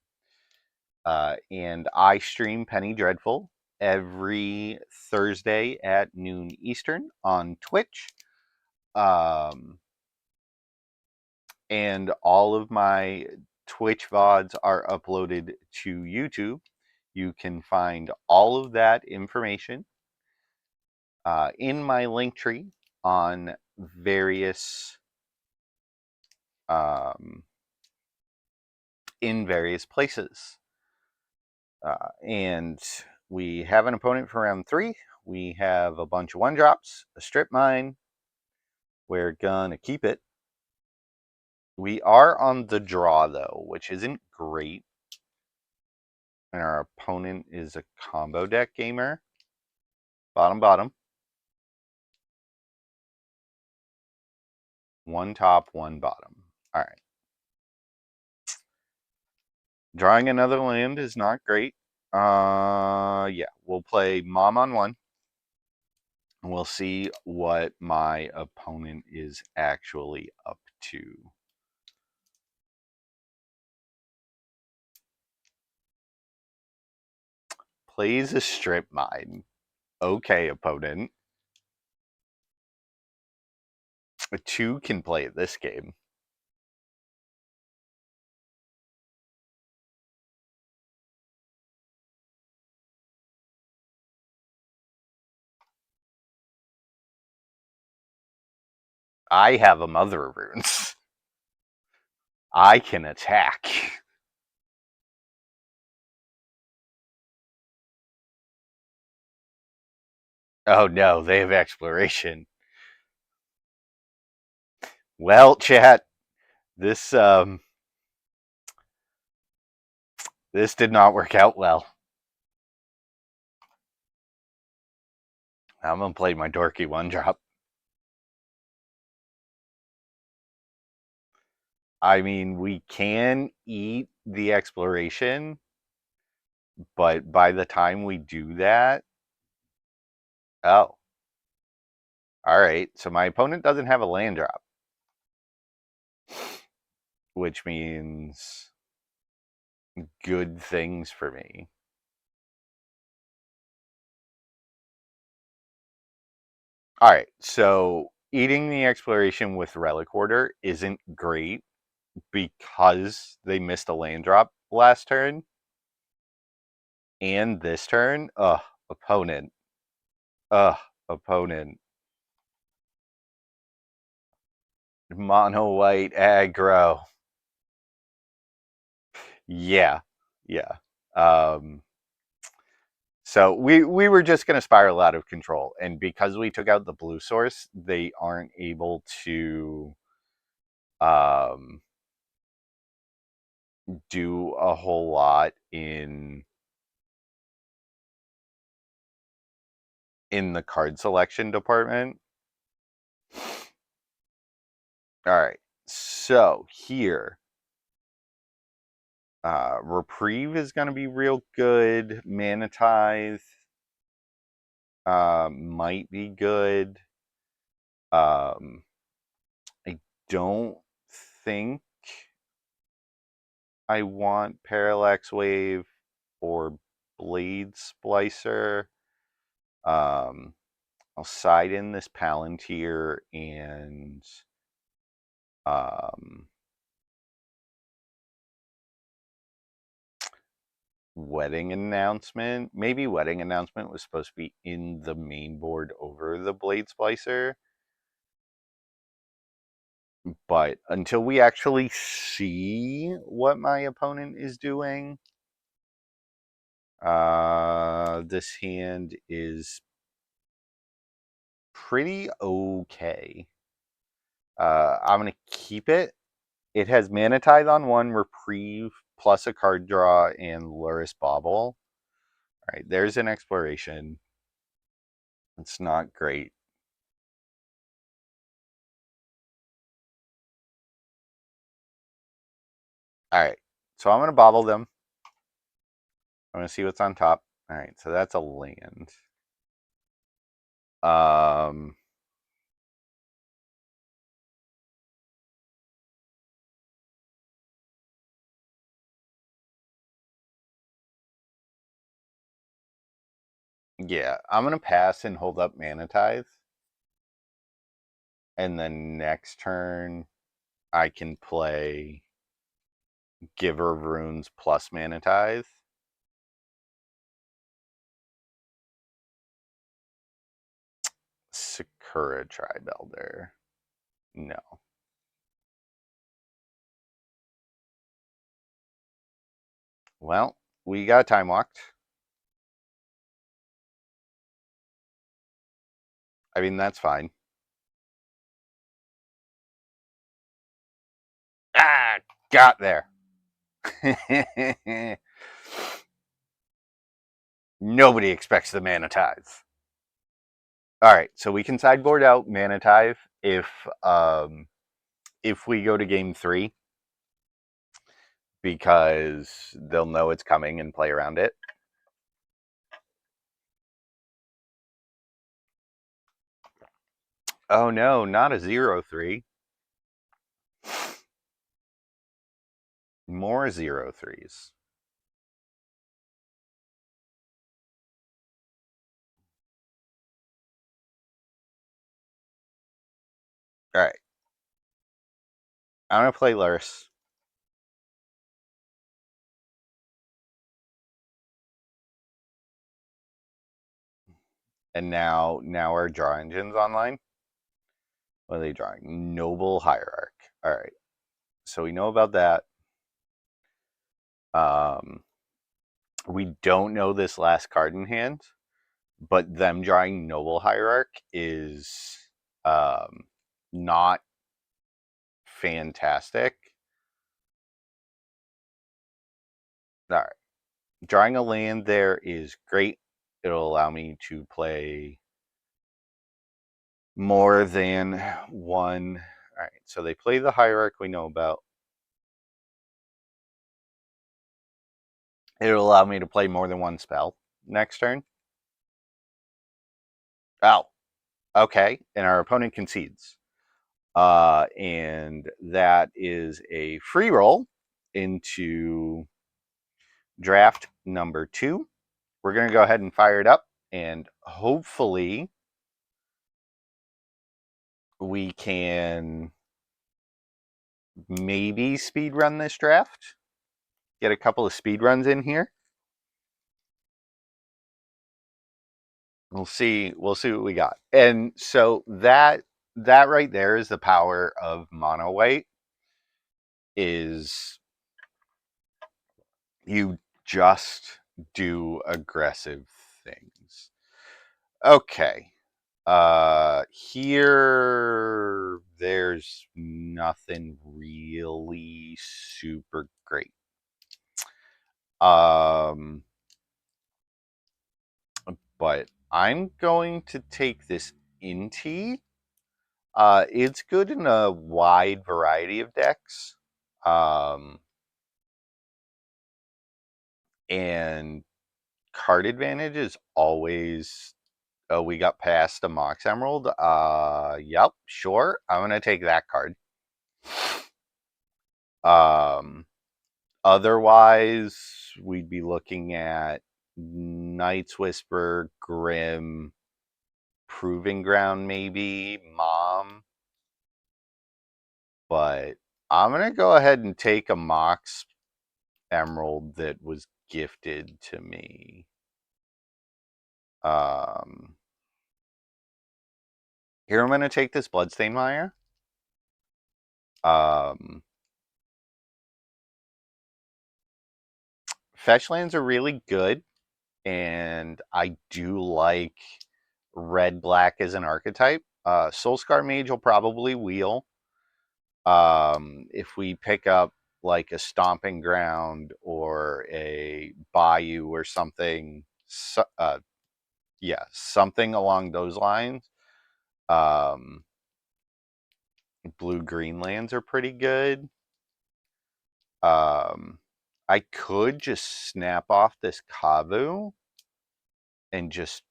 and I stream Penny Dreadful every Thursday at noon Eastern on Twitch. And all of my Twitch VODs are uploaded to YouTube. You can find all of that information in my link tree on various in various places. And we have an opponent for round 3. We have a bunch of 1-drops, a strip mine. We're gonna keep it. We are on the draw though, which isn't great. And our opponent is a combo deck gamer. Bottom, bottom. 1 top, 1 bottom. All right. Drawing another land is not great. Yeah, we'll play Mom on 1. And we'll see what my opponent is actually up to. Plays a strip mine. Okay, opponent. A 2 can play this game. I have a mother of runes. I can attack. Oh no, they have exploration. Well, chat, this this did not work out well. I'm gonna play my dorky one drop. I mean, we can eat the exploration, but by the time we do that, oh, all right. So my opponent doesn't have a land drop, which means good things for me. All right. So eating the exploration with Relic Order isn't great because they missed a land drop last turn and this turn. Opponent. Ugh, opponent. Mono white aggro. Yeah, yeah. Um, so we were just going to spiral out of control, and because we took out the blue source, they aren't able to um, do a whole lot in the card selection department. All right, so here, Reprieve is going to be real good. Mana Tithe might be good. I don't think I want Parallax Wave or Blade Splicer. I'll side in this Palantir and um, Wedding Announcement. Maybe Wedding Announcement was supposed to be in the main board over the Blade Splicer. But until we actually see what my opponent is doing, this hand is pretty okay. I'm going to keep it. It has Mana Tithe on one, Reprieve, plus a card draw, and Luris Bauble. All right, there's an exploration. It's not great. All right, so I'm going to bobble them. I'm going to see what's on top. All right, so that's a land. Um, yeah, I'm going to pass and hold up Mana Tithe. And then next turn, I can play Giver of Runes plus Mana Tithe. Sakura Tribe Elder. No. Well, we got time walked. I mean, that's fine. Ah, got there. Nobody expects the Mana Tithe. All right, so we can sideboard out Mana Tithe if we go to game 3 because they'll know it's coming and play around it. Oh no, not a 0-3. More 0-3s. All right. I'm going to play Luris. And now our draw engine's online. What are they drawing? Noble Hierarch. All right. So we know about that. We don't know this last card in hand, but them drawing Noble Hierarch is not fantastic. All right. Drawing a land there is great. It'll allow me to play more than one. All right. So they play the Hierarch we know about. It'll allow me to play more than one spell next turn. Oh, okay. And our opponent concedes. And that is a free roll into draft number 2. We're going to go ahead and fire it up, and hopefully we can maybe speed run this draft. Get a couple of speed runs in here. We'll see what we got. And so that right there is the power of mono white. Is you just do aggressive things. Okay. Here there's nothing really super great. But I'm going to take this Inti. It's good in a wide variety of decks. And card advantage is always. Oh, we got past a Mox Emerald. Yep, sure. I'm gonna take that card. Otherwise, we'd be looking at Night's Whisper, Grim, Proving Ground, maybe Mom. But I'm gonna go ahead and take a Mox Emerald that was gifted to me. Here I'm gonna take this Bloodstain Mire. Fetch lands are really good, and I do like red-black as an archetype. Soulscar Mage will probably wheel. If we pick up like a Stomping Ground or a Bayou or something, yeah, something along those lines. Blue-green lands are pretty good. I could just snap off this Kavu and just,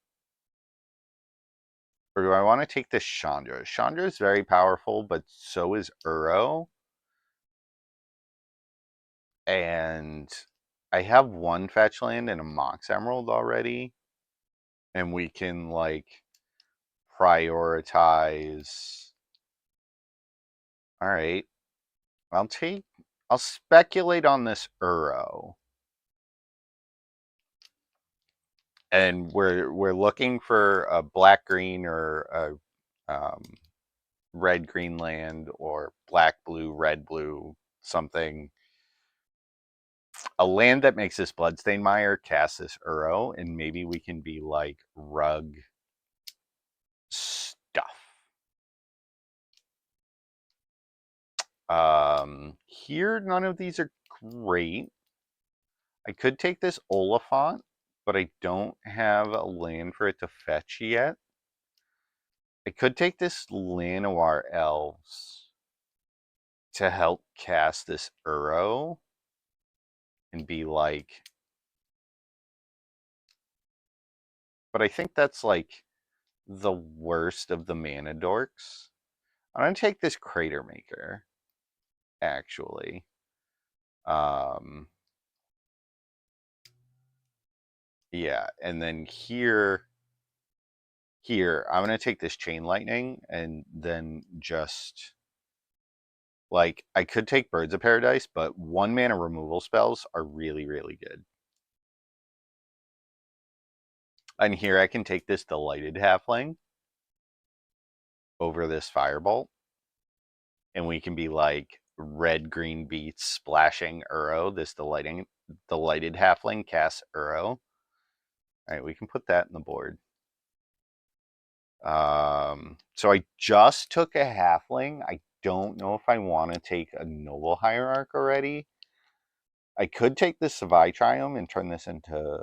or do I want to take this Chandra? Chandra is very powerful, but so is Uro. And I have one fetch land and a Mox Emerald already. And we can like prioritize. All right. I'll speculate on this Uro. And we're looking for a black green or a red green land or black blue red blue something. A land that makes this Bloodstain Mire cast this Uro, and maybe we can be like rug stuff. Here none of these are great. I could take this Oliphant, but I don't have a land for it to fetch yet. I could take this Llanowar Elves to help cast this Uro and be like, but I think that's like the worst of the mana dorks. I'm gonna take this Crater Maker, actually. Yeah, and then here, I'm gonna take this Chain Lightning and then just like I could take Birds of Paradise, but 1 mana removal spells are really, really good. And here I can take this Delighted Halfling. over this Firebolt. And we can be like red green beats splashing Uro. This delighted halfling casts Uro. Alright, we can put that in the board. So I just took a halfling. I don't know if I want to take a noble hierarch already. I could take this Savai Triome and turn this into...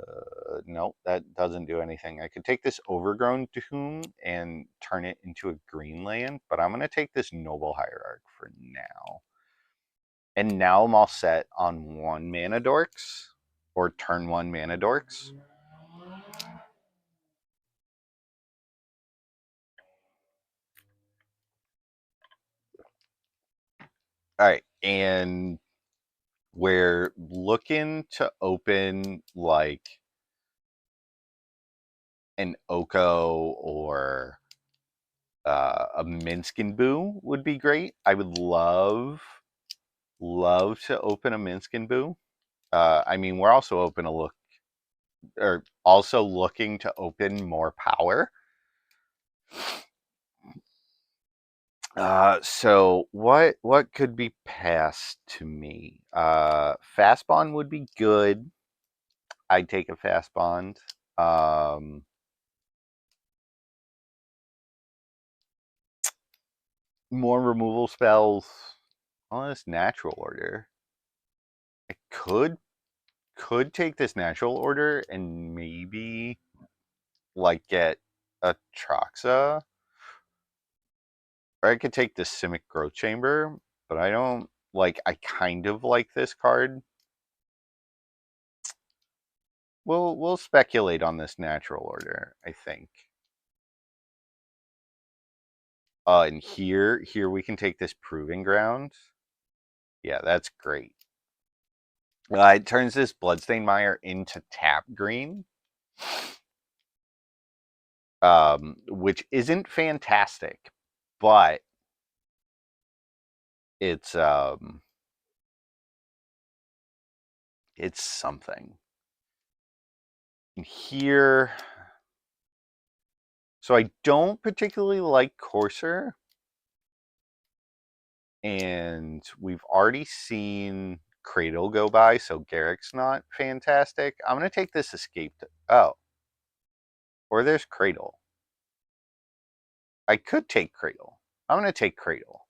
Nope, that doesn't do anything. I could take this Overgrown Tomb and turn it into a green land, but I'm going to take this Noble Hierarch for now. And now I'm all set on 1 mana dorks, or turn 1 mana dorks. Alright, and we're looking to open like an Oko or a Minskin Boo would be great. I would love to open a Minskin Boo. I mean, we're also also looking to open more power. So what could be passed to me? Fast bond would be good. I'd take a fast bond. More removal spells. Oh, this natural order. I could take this natural order and maybe like get a Troxa. Or I could take the Simic Growth Chamber, but I don't like. I kind of like this card. We'll speculate on this natural order, I think. And here we can take this Proving Ground. Yeah, that's great. It turns this Bloodstained Mire into tap green, which isn't fantastic, but it's something. And here, so I don't particularly like Courser, and we've already seen Cradle go by, so Garrick's not fantastic. I'm going to take this Escape. Oh. Or there's Cradle. I could take Cradle. I'm going to take Cradle.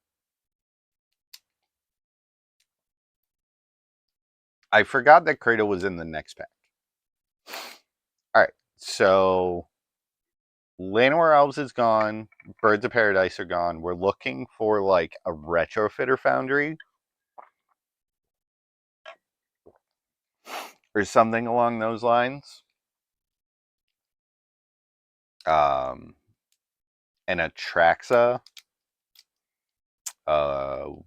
I forgot that Cradle was in the next pack. Alright, so Llanowar Elves is gone. Birds of Paradise are gone. We're looking for like a Retrofitter Foundry or something along those lines. And a Traxa. Oh,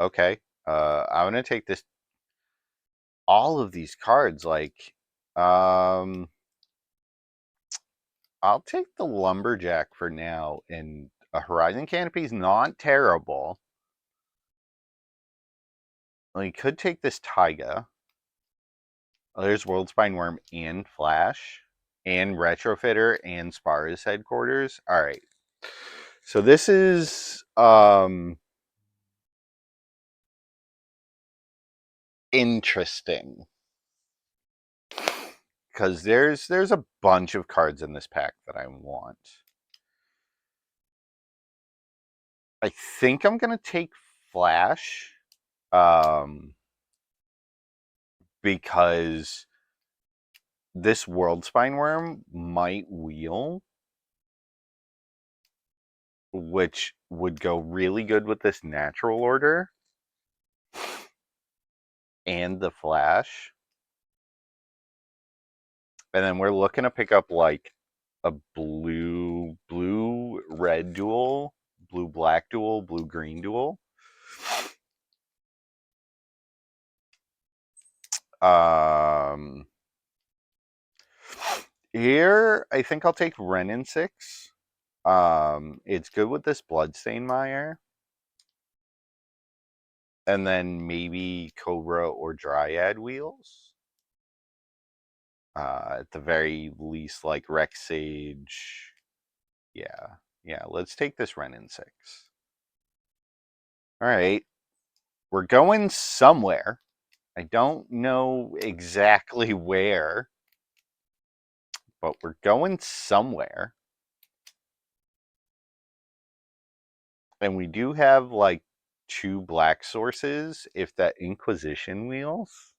okay. I'm gonna take this. All of these cards, like, I'll take the Lumberjack for now, and a Horizon Canopy is not terrible. Well, you could take this Taiga. Oh, there's World Spine Worm and Flash, and Retrofitter and Spara's headquarters. All right. So this is interesting because there's a bunch of cards in this pack that I want. I think I'm gonna take Flash, because this World Spine Worm might wheel, which would go really good with this natural order and the Flash. And then we're looking to pick up like a blue red duel, blue black duel, blue green duel. Here I think I'll take Renin 6. It's good with this Bloodstained Mire. And then maybe Cobra or Dryad wheels. At the very least, like Rex Sage. Yeah, let's take this Ren in 6. All right, we're going somewhere. I don't know exactly where, but we're going somewhere. And we do have like 2 black sources if that Inquisition wheels.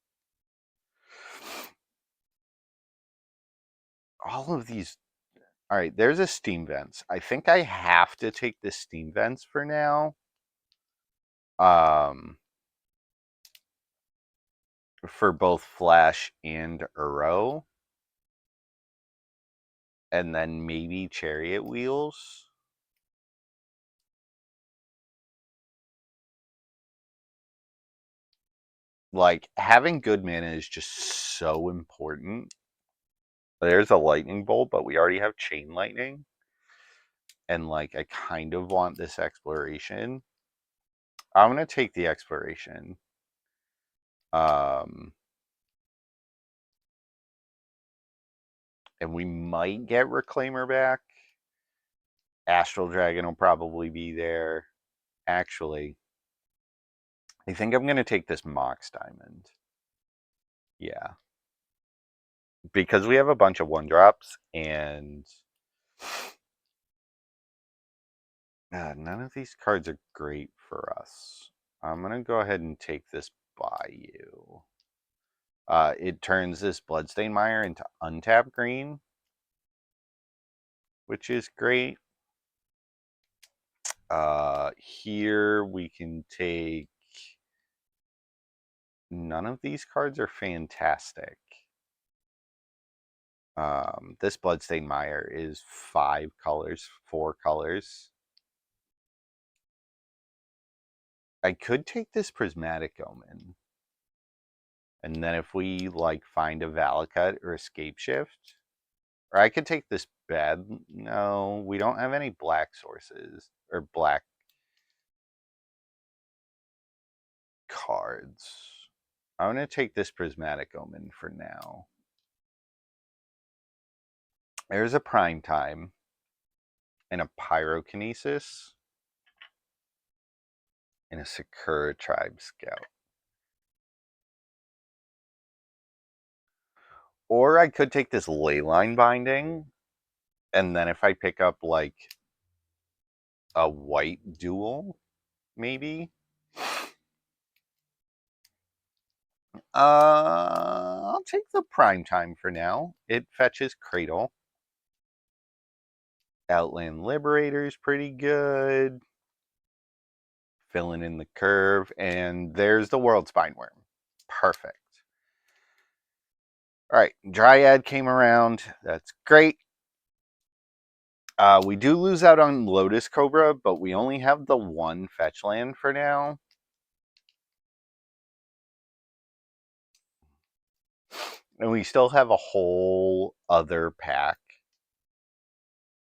All of these. All right, there's a Steam Vents. I think I have to take the Steam Vents for now. For both Flash and Uro. And then maybe Chariot Wheels. Like, having good mana is just so important. There's a Lightning Bolt, but we already have Chain Lightning. And, like, I kind of want this Exploration. I'm going to take the Exploration. And we might get Reclaimer back. Astral Dragon will probably be there. Actually, I think I'm going to take this Mox Diamond. Yeah. Because we have a bunch of 1-drops, and none of these cards are great for us. I'm going to go ahead and take this Bayou. It turns this Bloodstained Mire into untap green, which is great. Here we can take... None of these cards are fantastic. This Bloodstained Mire is 5 colors, 4 colors. I could take this Prismatic Omen. And then if we, like, find a Valakut or Escape Shift... Or I could take this bad... No, we don't have any black sources. Or black cards. I'm going to take this Prismatic Omen for now. There's a Prime Time. And a Pyrokinesis. And a Sakura Tribe Scout. Or I could take this Leyline Binding. And then if I pick up, like, a white duel, maybe? I'll take the Prime Time for now. It fetches Cradle. Outland Liberator's pretty good. Filling in the curve. And there's the World Spine Worm. Perfect. Alright, Dryad came around. That's great. We do lose out on Lotus Cobra, but we only have the 1 fetch land for now. And we still have a whole other pack.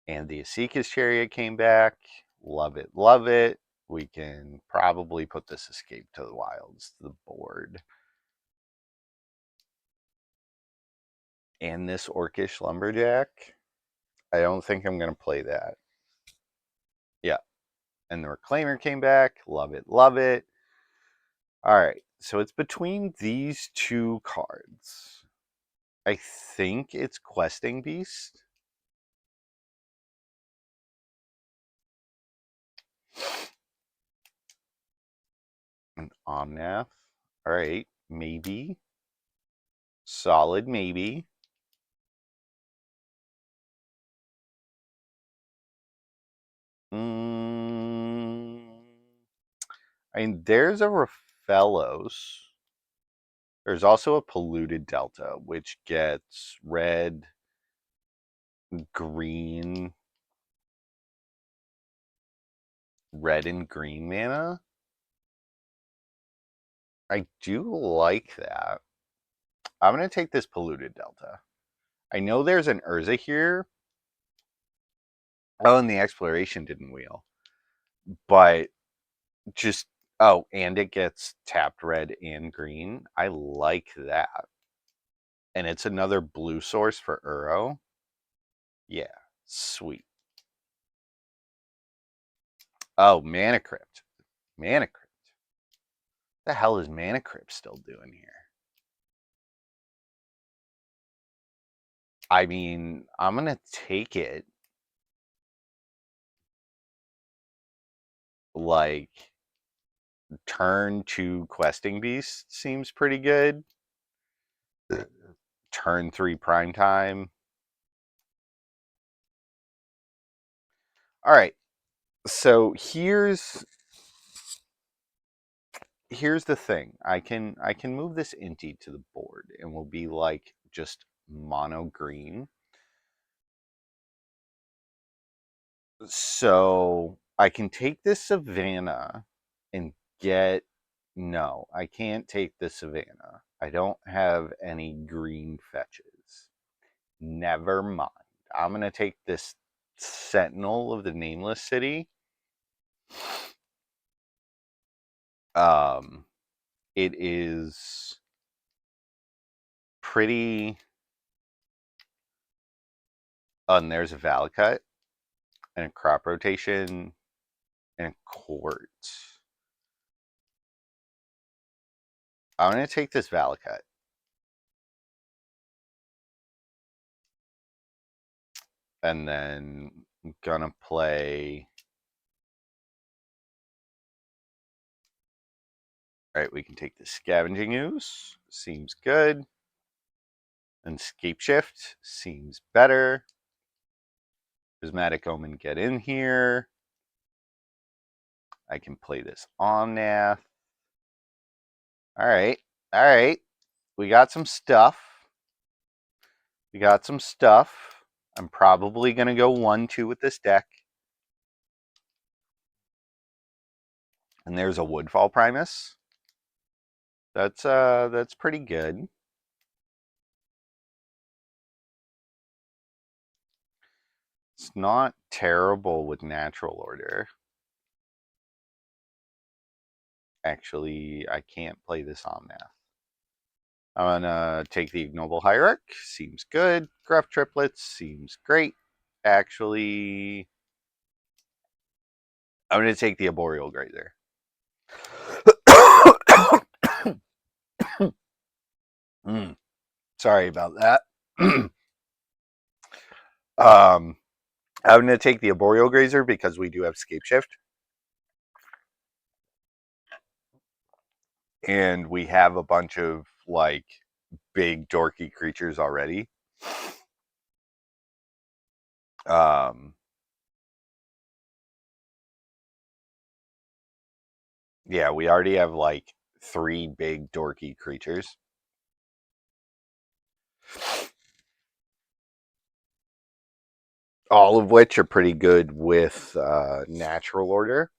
And the Asika's Chariot came back. Love it, love it. We can probably put this Escape to the Wilds to the board. And this Orcish Lumberjack. I don't think I'm going to play that. Yeah. And the Reclaimer came back. Love it, love it. Alright, so it's between these 2 cards. I think it's Questing Beast. An Omnath. Alright, maybe. Solid maybe. I mean, there's a Raphalos. There's also a Polluted Delta, which gets red, green, red and green mana. I do like that. I'm going to take this Polluted Delta. I know there's an Urza here. Oh, and the Exploration didn't wheel. But just... Oh, and it gets tapped red and green. I like that. And it's another blue source for Uro. Yeah, sweet. Oh, Mana Crypt. Mana Crypt. What the hell is Mana Crypt still doing here? I mean, I'm going to take it. Like, turn 2 Questing Beast seems pretty good. Turn 3 Prime Time. All right. So here's the thing. I can move this Inti to the board and we'll be like just mono green. So I can take this Savannah and get... No, I can't take the Savannah. I don't have any green fetches. Never mind. I'm going to take this Sentinel of the Nameless City. It is pretty... and there's a Valakut and a crop rotation and a court. I'm going to take this Valakut. And then I'm going to play... All right, we can take the Scavenging Ooze. Seems good. And Scape Shift seems better. Prismatic Omen, get in here. I can play this Omnath. All right. All right. We got some stuff. I'm probably going to go 1-2 with this deck. And there's a Woodfall Primus. That's pretty good. It's not terrible with Natural Order. Actually, I can't play this Omnath. I'm gonna take the Ignoble Hierarch. Seems good. Gruff Triplets. Seems great. Actually, I'm gonna take the Arboreal Grazer. Sorry about that. I'm gonna take the Arboreal Grazer because we do have Scape Shift. And we have a bunch of like big dorky creatures already. Yeah, we already have like 3 big dorky creatures. All of which are pretty good with Natural Order.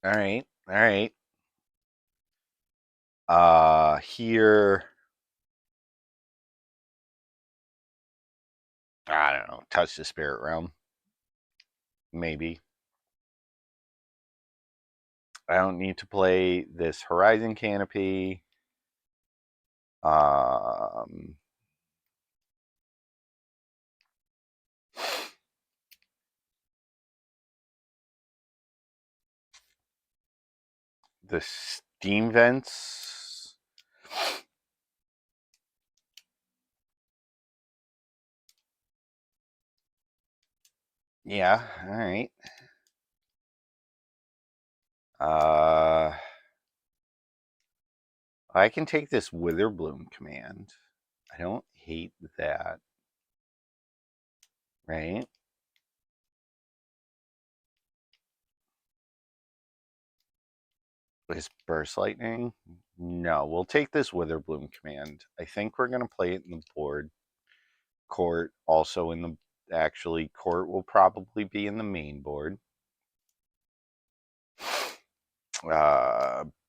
All right, all right. Here, I don't know. Touch the Spirit Realm, maybe. I don't need to play this Horizon Canopy. The Steam Vents. Yeah, all right. I can take this Witherbloom command. I don't hate that. Right? Is Burst Lightning? No, we'll take this Witherbloom command. I think we're going to play it in the board. Court also in the... Actually, Court will probably be in the main board.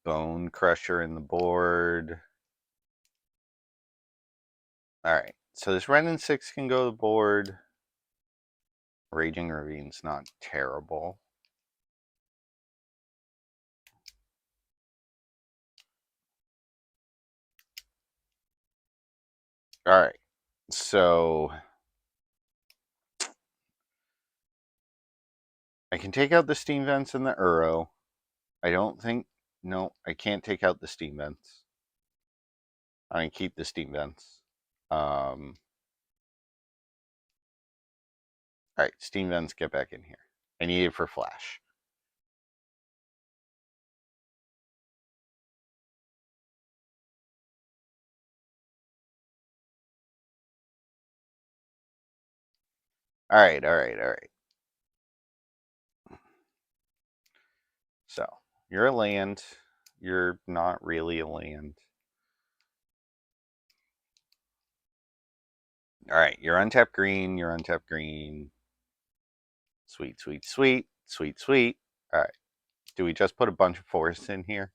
Bone Crusher in the board. All right, so this Ren and 6 can go to the board. Raging Ravine's not terrible. All right, so I can take out the steam vents and the Uro. I don't think... No, I can't take out the steam vents. I can keep the steam vents. Alright, steam vents, get back in here. I need it for flash. Alright. So, you're a land. You're not really a land. Alright, you're untapped green. You're untapped green. Sweet. Alright. Do we just put a bunch of forests in here?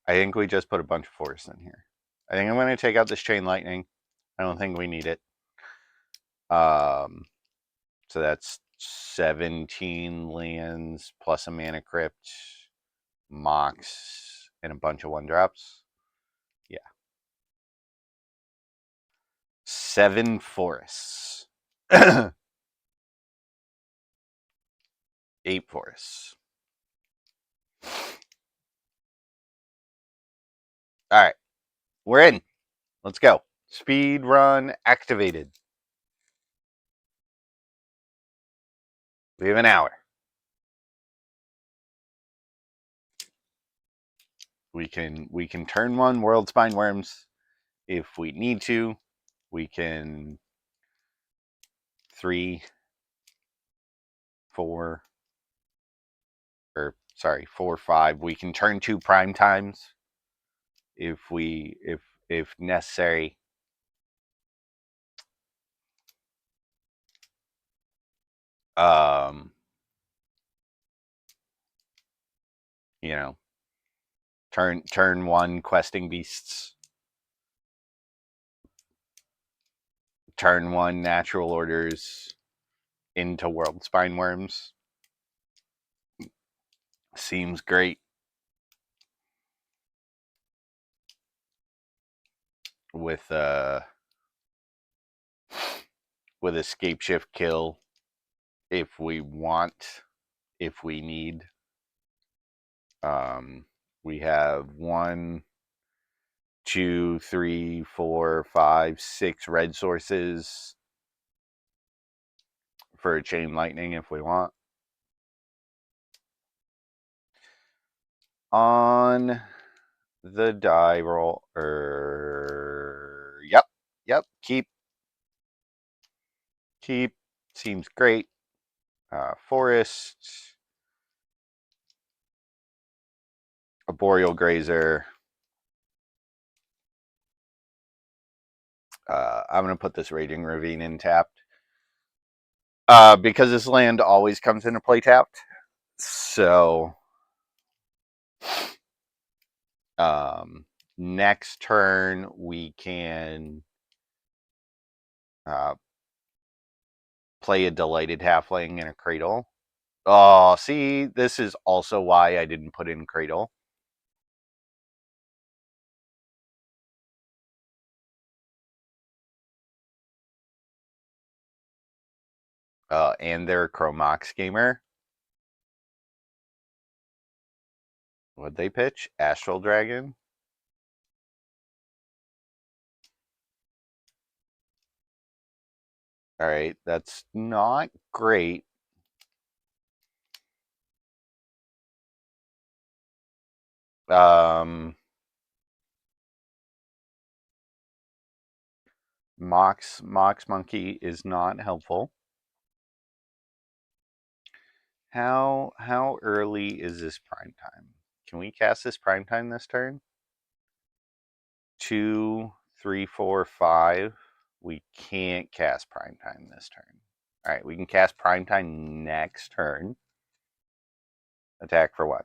I think we just put a bunch of forests in here. I think I'm going to take out this chain lightning. I don't think we need it. So that's 17 lands plus a mana crypt, Mox, and a bunch of 1-drops. Yeah. 7 forests. 8 forests. Alright. We're in. Let's go. Speed run activated. We have an hour. We can turn one World Spine Worms if we need to. We can 3, 4, or sorry, 4, 5. We can turn 2 prime times if necessary. You know, turn 1 questing beasts, turn 1 natural orders into World Spine Worms. Seems great. With escape shift kill if we want, if we need. We have 1, 2, 3, 4, 5, 6 red sources for a chain lightning if we want. On the die roll, yep, keep. Seems great. Forest, a boreal grazer. I'm going to put this Raging Ravine in tapped. Because this land always comes into play tapped. So, next turn we can play a Delighted Halfling in a Cradle. Oh, see, this is also why I didn't put in Cradle. And they're a Chromox gamer. What'd they pitch? Astral Dragon? Alright, that's not great. Mox Monkey is not helpful. How early is this prime time? Can we cast this prime time this turn? 2, 3, 4, 5. We can't cast prime time this turn. Alright, we can cast prime time next turn. Attack for 1.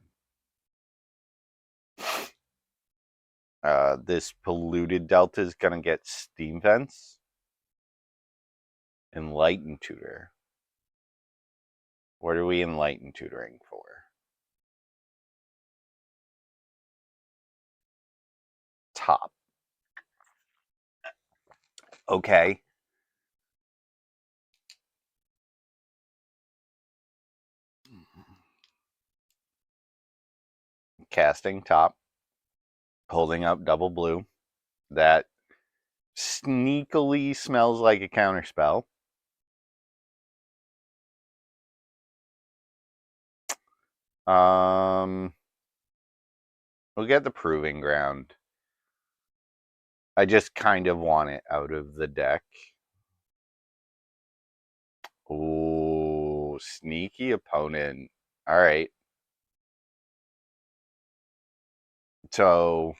This polluted delta is gonna get Steam Vents. Enlighten Tutor. What are we Enlighten Tutoring for? Top. Okay. casting top, holding up double blue. That sneakily smells like a counterspell. We'll get the Proving Ground. I just kind of want it out of the deck. Ooh, sneaky opponent. All right. So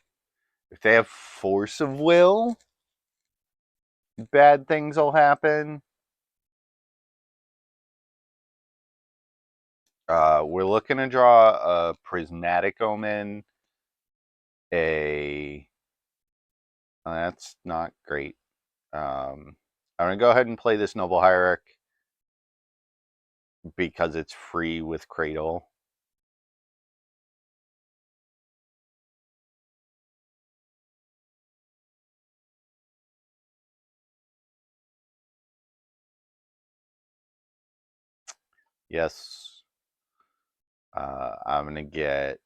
if they have Force of Will, bad things will happen. We're looking to draw a Prismatic Omen. That's not great. I'm going to go ahead and play this Noble Hierarch because it's free with Cradle. Yes. I'm going to get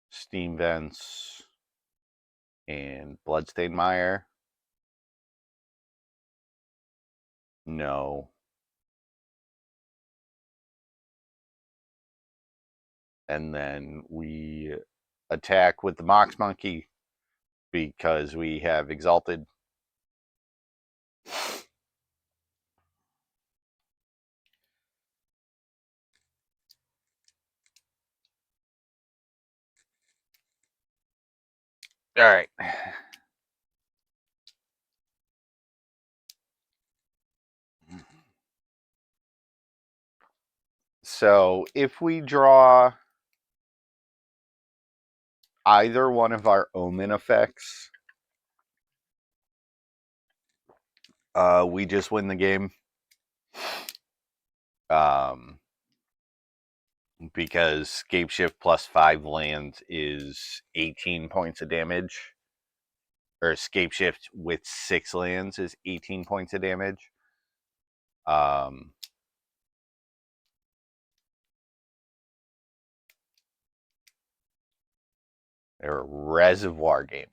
Steam Vents and Bloodstained Mire. No. And then we attack with the Mox Monkey because we have Exalted. All right. So if we draw either one of our Omen effects, we just win the game. Because Scapeshift plus 5 lands is 18 points of damage. Or Scapeshift with 6 lands is 18 points of damage. They're a Reservoir Gamer.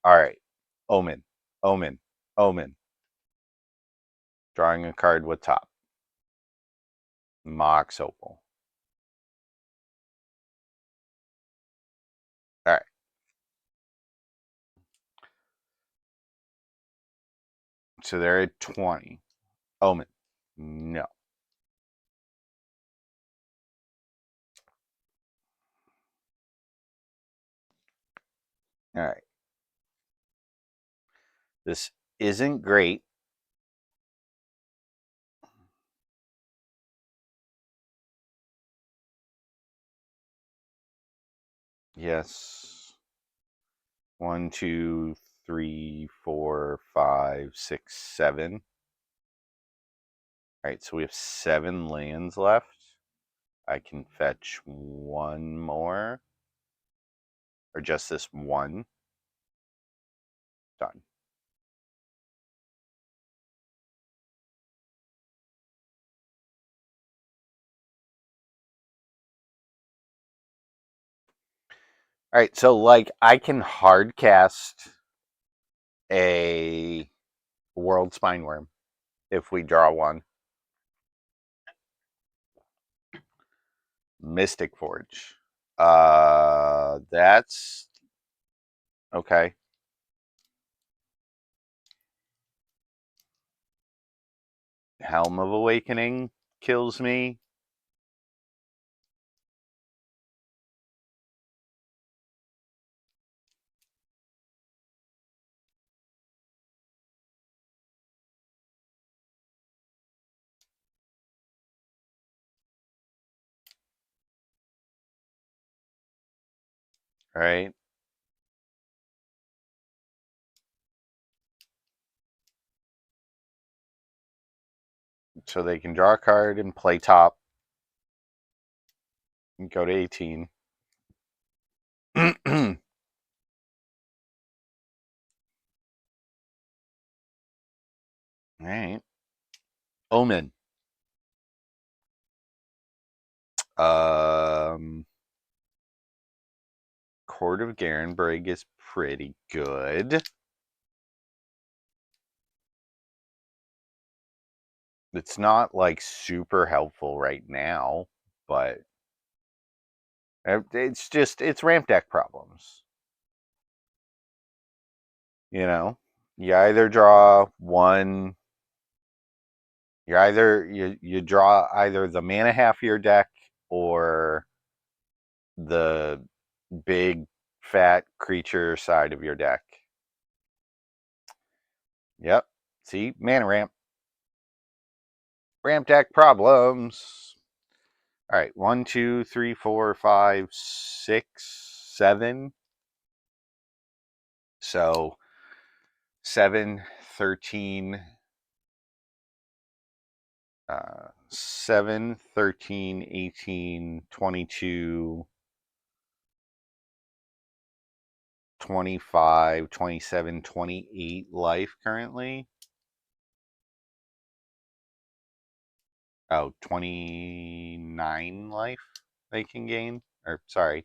All right. Omen. Omen. Omen. Drawing a card with top. Mox Opal. All right. So they're at 20. Omen. No. All right. This isn't great. Yes. 1, 2, 3, 4, 5, 6, 7. All right, so we have 7 lands left. I can fetch one more. Or just this one. Done. All right, so like I can hard cast a World Spineworm if we draw one. Mystic Forge. That's okay. Helm of Awakening kills me. Right? So they can draw a card and play top. And go to 18. All right. Omen. Court of Garenbrig is pretty good. It's not like super helpful right now, but it's ramp deck problems. You know, you either draw one, you draw either the mana half of your deck or the big fat creature side of your deck. Yep. See, mana ramp. Ramp deck problems. All right, 1, 2, 3, 4, 5, 6, 7. So 7, 13, 7, 13, 18, 22, 25, 27, 28 life currently. Oh, 29 life they can gain. Or, sorry,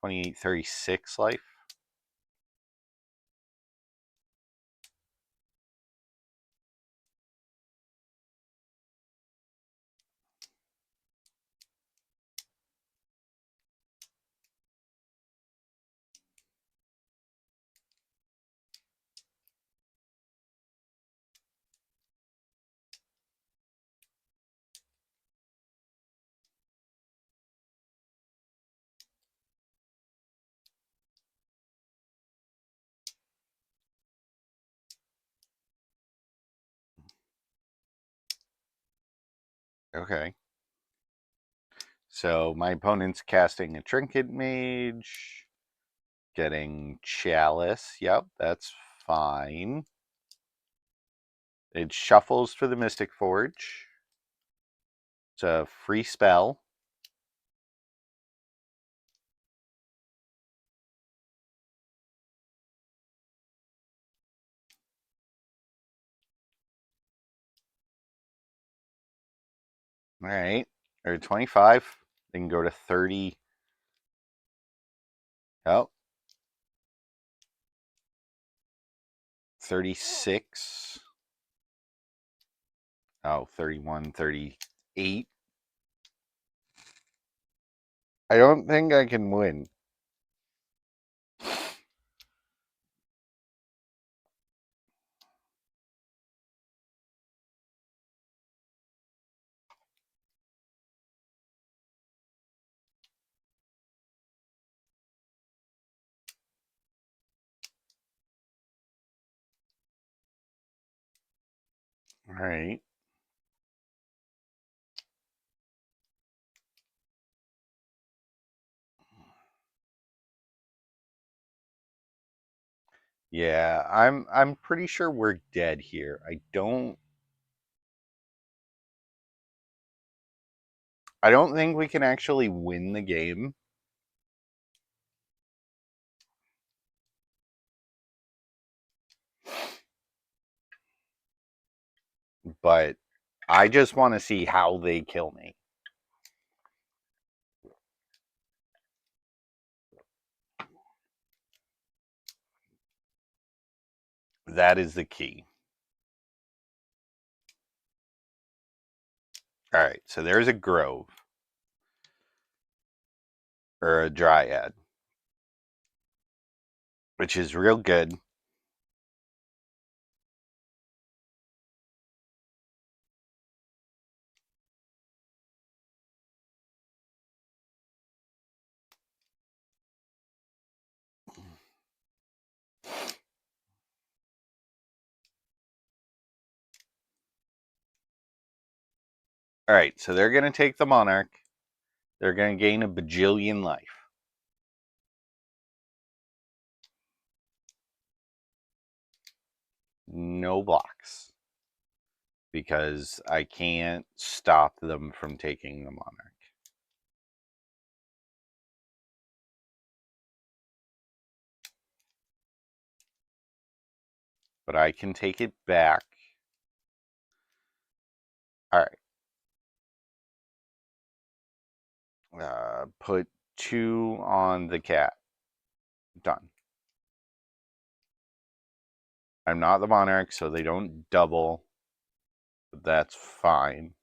28, 36 life. Okay. So my opponent's casting a Trinket Mage, getting Chalice. Yep, that's fine. It shuffles for the Mystic Forge. It's a free spell. All right. Or 25. They can go to 30. Oh, 36. Oh, 31, 38. I don't think I can win. All right. Yeah, I'm pretty sure we're dead here. I don't think we can actually win the game. But I just want to see how they kill me. That is the key. All right, so there's a grove or a dryad, which is real good. All right, so they're going to take the monarch. They're going to gain a bajillion life. No blocks. Because I can't stop them from taking the monarch. But I can take it back. All right. Put 2 on the cat. Done. I'm not the monarch, so they don't double. But that's fine.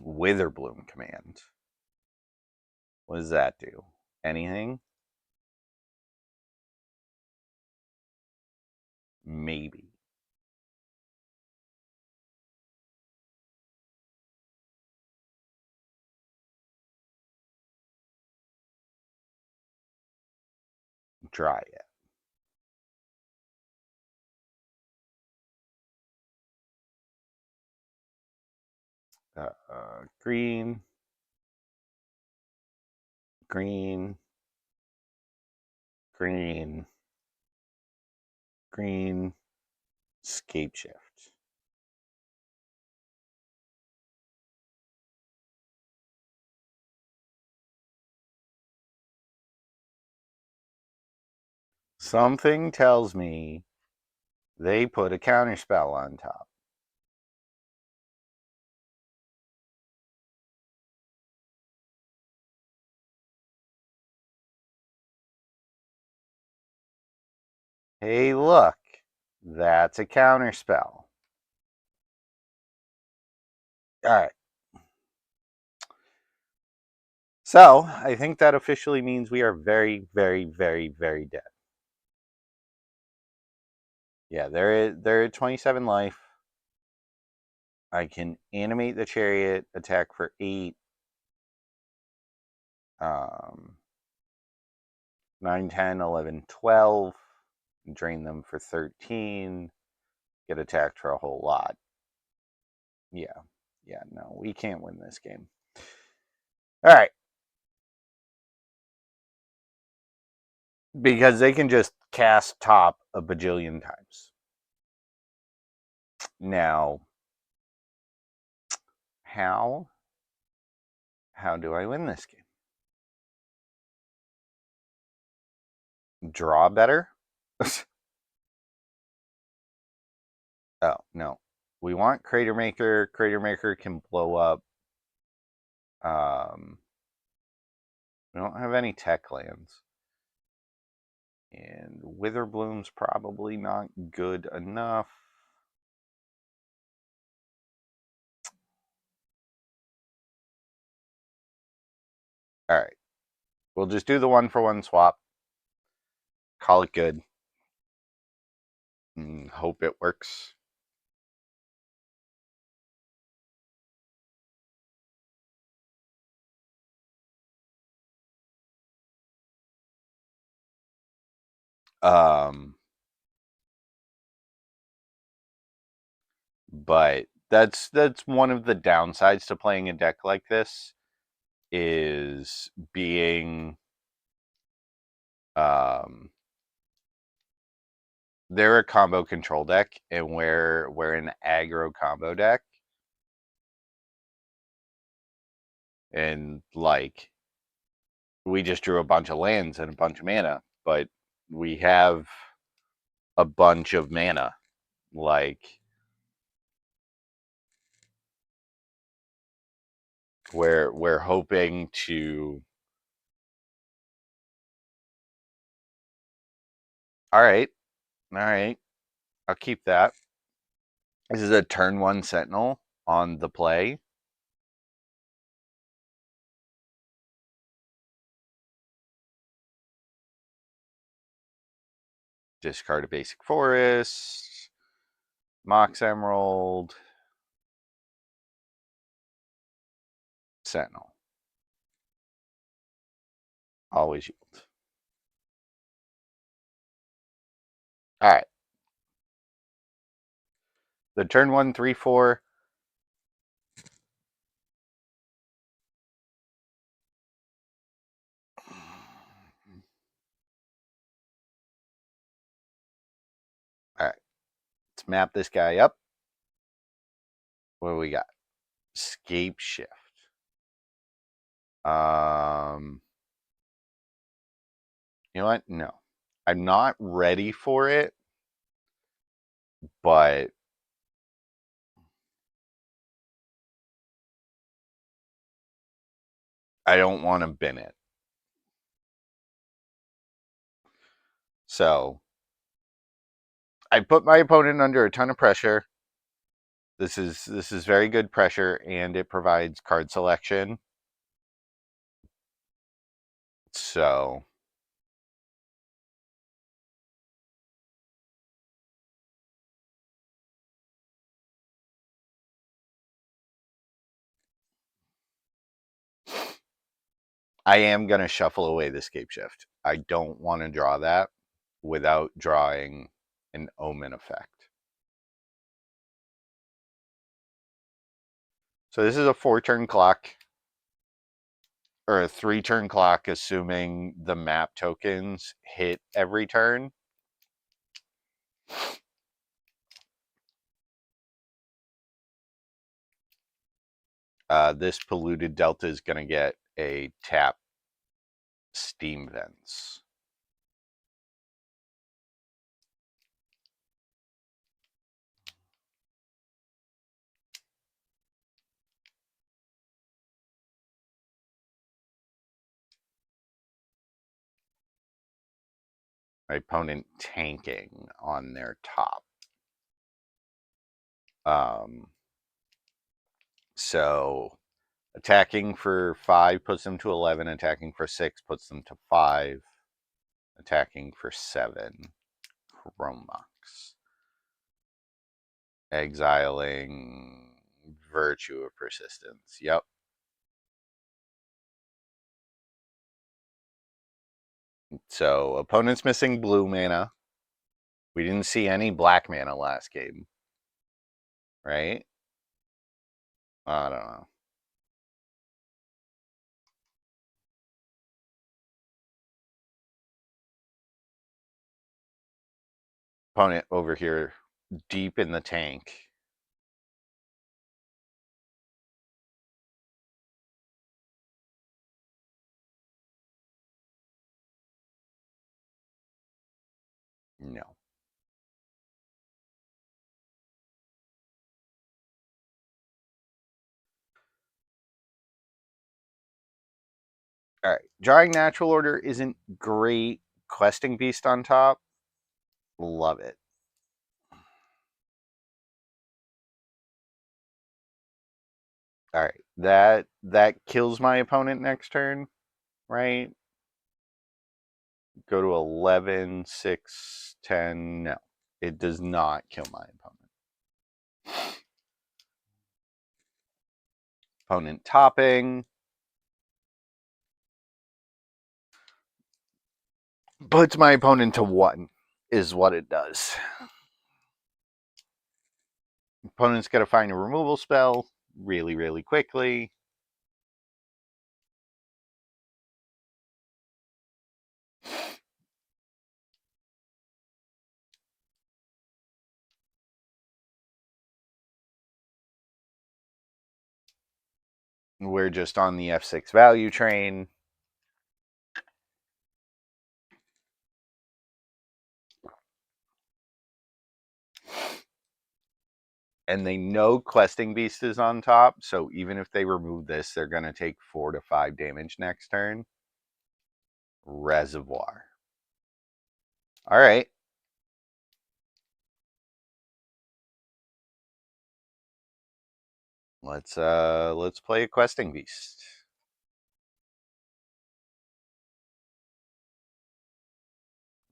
Witherbloom command. What does that do? Anything? Maybe. Try it. Green. Green. Green. Green. Scape shift. Something tells me they put a counterspell on top. Hey, look. That's a counterspell. Alright. So, I think that officially means we are very, very, very, very dead. Yeah, they're at 27 life. I can animate the chariot, attack for 8. 9, 10, 11, 12. Drain them for 13. Get attacked for a whole lot. Yeah. Yeah, no, we can't win this game. Alright. Because they can just cast top a bajillion times. Now, how do I win this game? Draw better? Oh, no. We want Crater Maker. Crater Maker can blow up. We don't have any tech lands. And Witherbloom's probably not good enough. Alright. We'll just do the 1-for-1 swap. Call it good. And hope it works. But that's one of the downsides to playing a deck like this, is being they're a combo control deck, and we're an aggro combo deck. And like, we just drew a bunch of lands and a bunch of mana, but we have a bunch of mana. Like, we're hoping to. All right, I'll keep that. This is a turn 1 Sentinel on the play. Discard a basic forest. Mox Emerald. Sentinel. Always yield. Alright. The turn 1, 3, 4. Alright. Let's map this guy up. What do we got? Scape shift. You know what? No. I'm not ready for it, but I don't want to bin it. So I put my opponent under a ton of pressure. This is very good pressure, and it provides card selection. So I am going to shuffle away the Scape Shift. I don't want to draw that without drawing an Omen effect. So this is a 4-turn clock, or a 3-turn clock, assuming the map tokens hit every turn. This polluted delta is going to get a tap steam vents. My opponent tanking on their top. So attacking for 5 puts them to 11. Attacking for 6 puts them to 5. Attacking for 7. Chrome Mox. Exiling Virtue of Persistence. Yep. So opponent's missing blue mana. We didn't see any black mana last game. Right? I don't know. Opponent over here deep in the tank. No. All right. Drawing Natural Order isn't great. Questing Beast on top. Love it. All right. That kills my opponent next turn, right? Go to 11, 6, 10. No. It does not kill my opponent. Opponent topping. Puts my opponent to 1 is what it does. Opponent's got to find a removal spell really, really quickly. We're just on the F6 value train. And they know Questing Beast is on top, so even if they remove this, they're going to take 4 to 5 damage next turn. Reservoir. All right. Let's play a Questing Beast.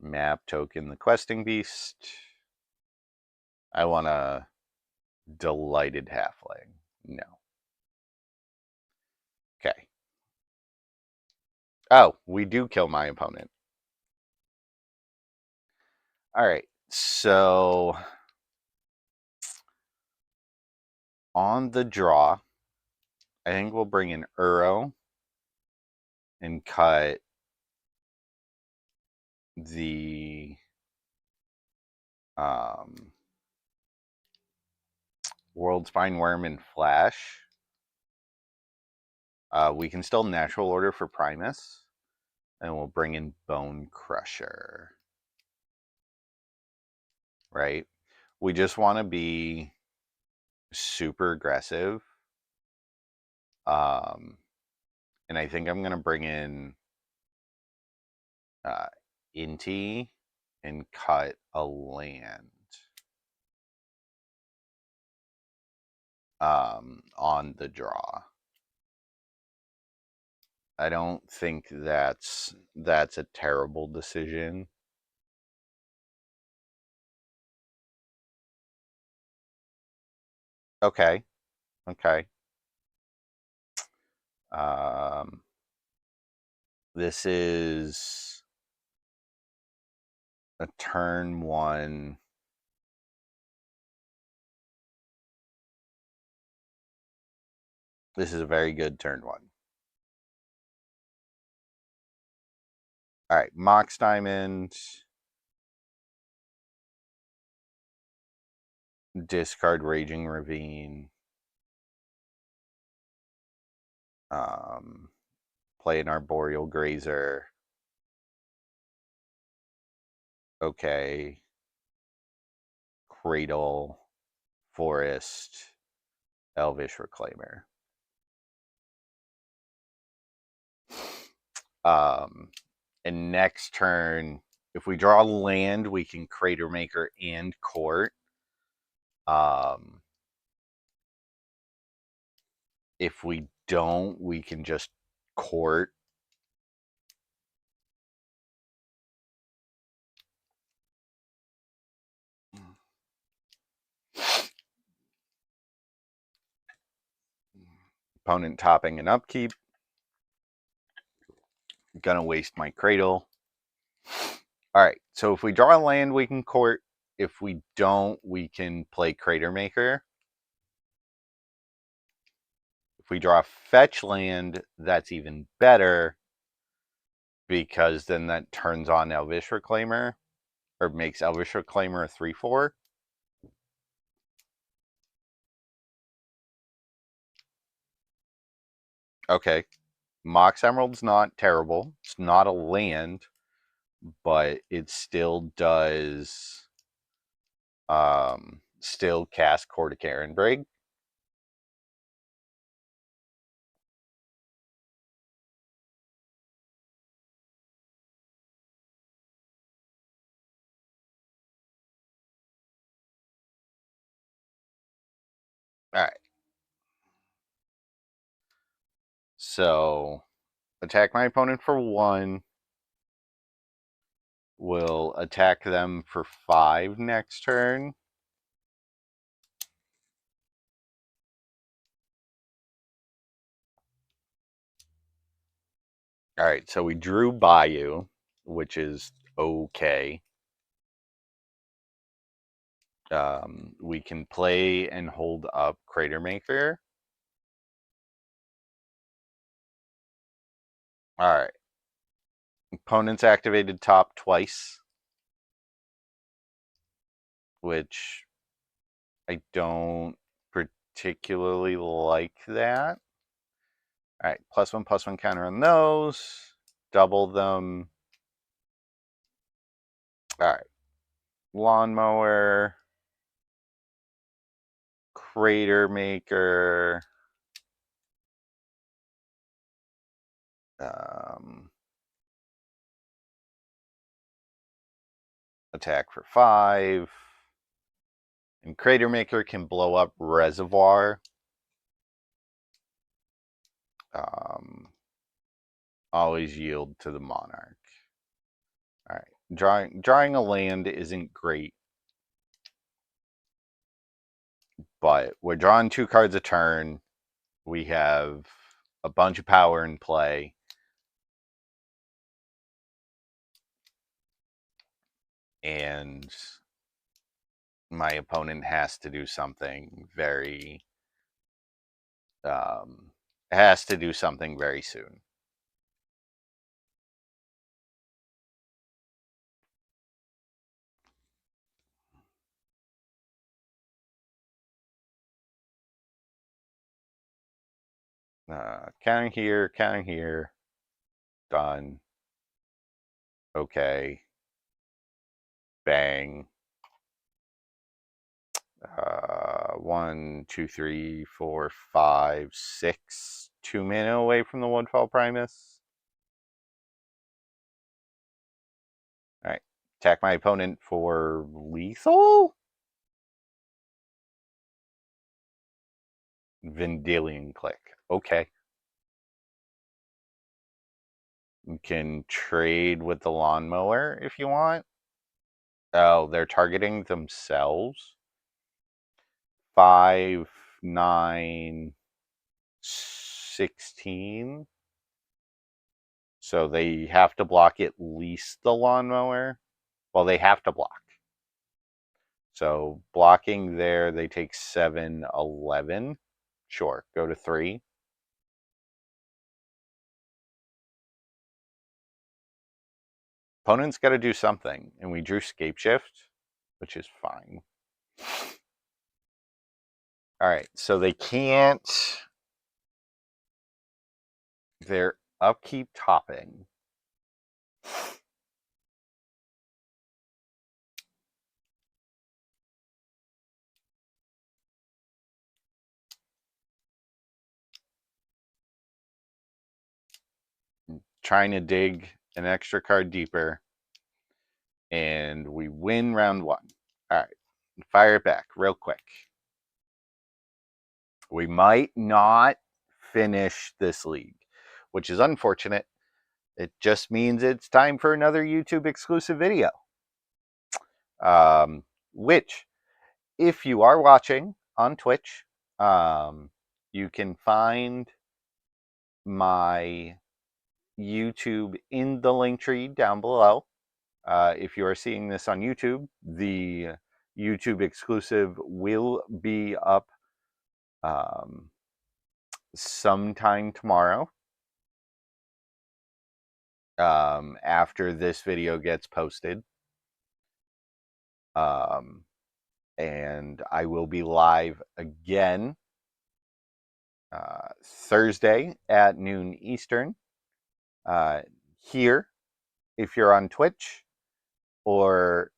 Map token the Questing Beast. I want a Delighted Halfling. No. Okay. Oh, we do kill my opponent. All right. So on the draw, I think we'll bring in Uro and cut the World Spine Worm and Flash. We can still Natural Order for Primus, and we'll bring in Bone Crusher. Right? We just want to be super aggressive. And I think I'm going to bring in Inti and cut a land on the draw. I don't think that's a terrible decision. Okay. Okay. This is a turn one. This is a very good turn one. All right, Mox Diamond. Discard Raging Ravine. Play an Arboreal Grazer. Okay. Cradle. Forest. Elvish Reclaimer. And next turn, if we draw land, we can Crater Maker and Court. If we don't, we can just Court. Opponent topping and upkeep. Gonna waste my Cradle. All right, so if we draw a land, we can Court. If we don't, we can play Crater Maker. If we draw fetch land, that's even better because then that turns on Elvish Reclaimer, or makes Elvish Reclaimer a 3/4. Okay, Mox Emerald's not terrible. It's not a land, but it still does still cast Corticaran Brig. All right. So attack my opponent for 1. Will attack them for 5 next turn. All right, so we drew Bayou, which is okay. We can play and hold up Crater Maker. All right. Opponent's activated top twice, which I don't particularly like that. All right, +1/+1 counter on those. Double them. All right. Lawnmower. Crater Maker. Attack for 5. And Crater Maker can blow up Reservoir. Always yield to the Monarch. All right, drawing a land isn't great, but we're drawing 2 cards a turn. We have a bunch of power in play. And my opponent has to do something very soon. Counting here. Done. Okay. Bang. 1, 2, 3, 4, 5, 6, 2 mana away from the Woodfall Primus. Alright. Attack my opponent for lethal? Vendilion Click. Okay. You can trade with the lawnmower if you want. Oh, they're targeting themselves. 5, 9, 16. So they have to block at least the lawnmower. Well, they have to block. So blocking there, they take 7, 11. Sure, go to 3. Opponent's got to do something, and we drew Scape Shift, which is fine. All right, so they can't. They're upkeep topping. Trying to dig an extra card deeper, and we win round 1. All right, fire it back real quick. We might not finish this league, which is unfortunate. It just means it's time for another YouTube exclusive video. Which, if you are watching on Twitch, you can find my YouTube in the link tree down below. If you are seeing this on YouTube, the YouTube exclusive will be up sometime tomorrow, after this video gets posted. And I will be live again Thursday at noon Eastern here if you're on Twitch, or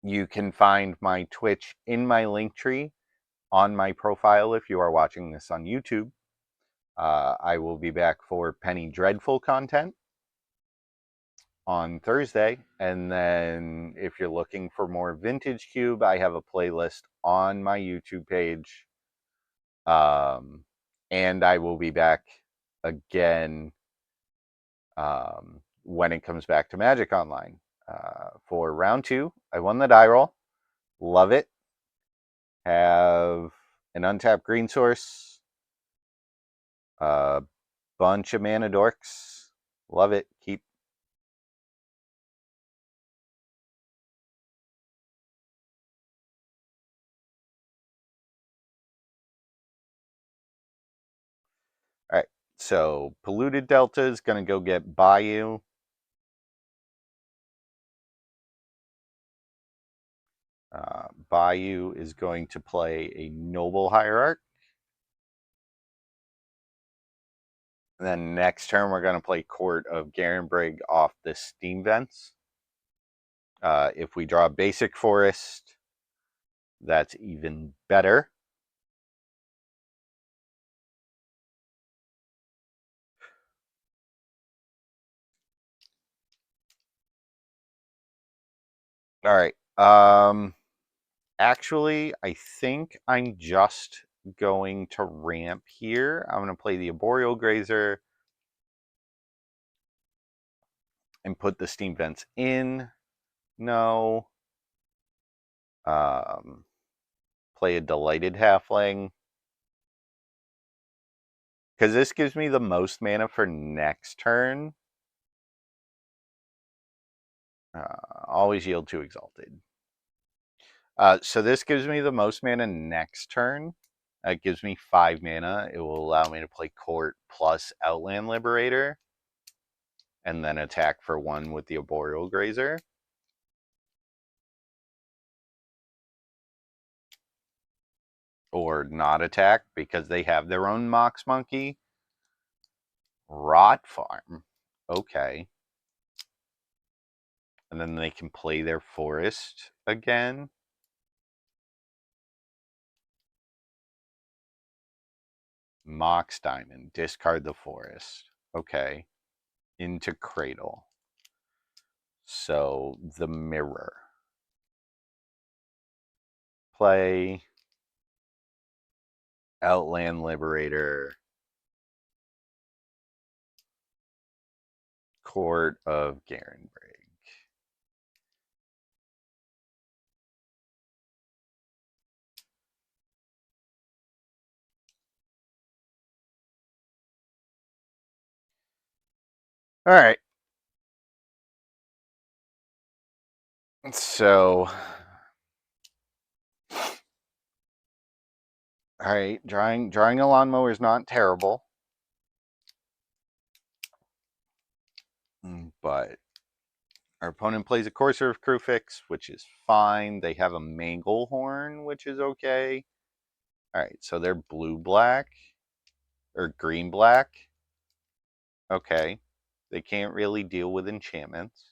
you can find my Twitch in my link tree on my profile if you are watching this on YouTube. I will be back for Penny Dreadful content on Thursday, and then if you're looking for more Vintage Cube, I have a playlist on my YouTube page, and I will be back again when it comes back to Magic Online for round 2. I won the die roll, love it. Have an untapped green source, a bunch of mana dorks, love it. Keep. All right, so Polluted Delta is going to go get Bayou. Bayou is going to play a Noble Hierarch. And then next turn, we're going to play Court of Garenbrig off the Steam Vents. If we draw Basic Forest, that's even better. All right. Actually, I think I'm just going to ramp here. I'm going to play the Arboreal Grazer and put the Steam Vents in. No. Play a Delighted Halfling, because this gives me the most mana for next turn. Always yield to Exalted. So this gives me the most mana next turn. It gives me 5 mana. It will allow me to play Court plus Outland Liberator, and then attack for 1 with the Arboreal Grazer. Or not attack because they have their own Mox Monkey. Rot Farm. Okay. And then they can play their forest again. Mox Diamond. Discard the forest. Okay. Into Cradle. So the mirror. Play Outland Liberator. Court of Garenbrig. All right. So, all right, drawing a lawnmower is not terrible, but our opponent plays a Courser of Crufix, which is fine. They have a Manglehorn, which is okay. All right, so they're blue-black or green-black. Okay, they can't really deal with enchantments.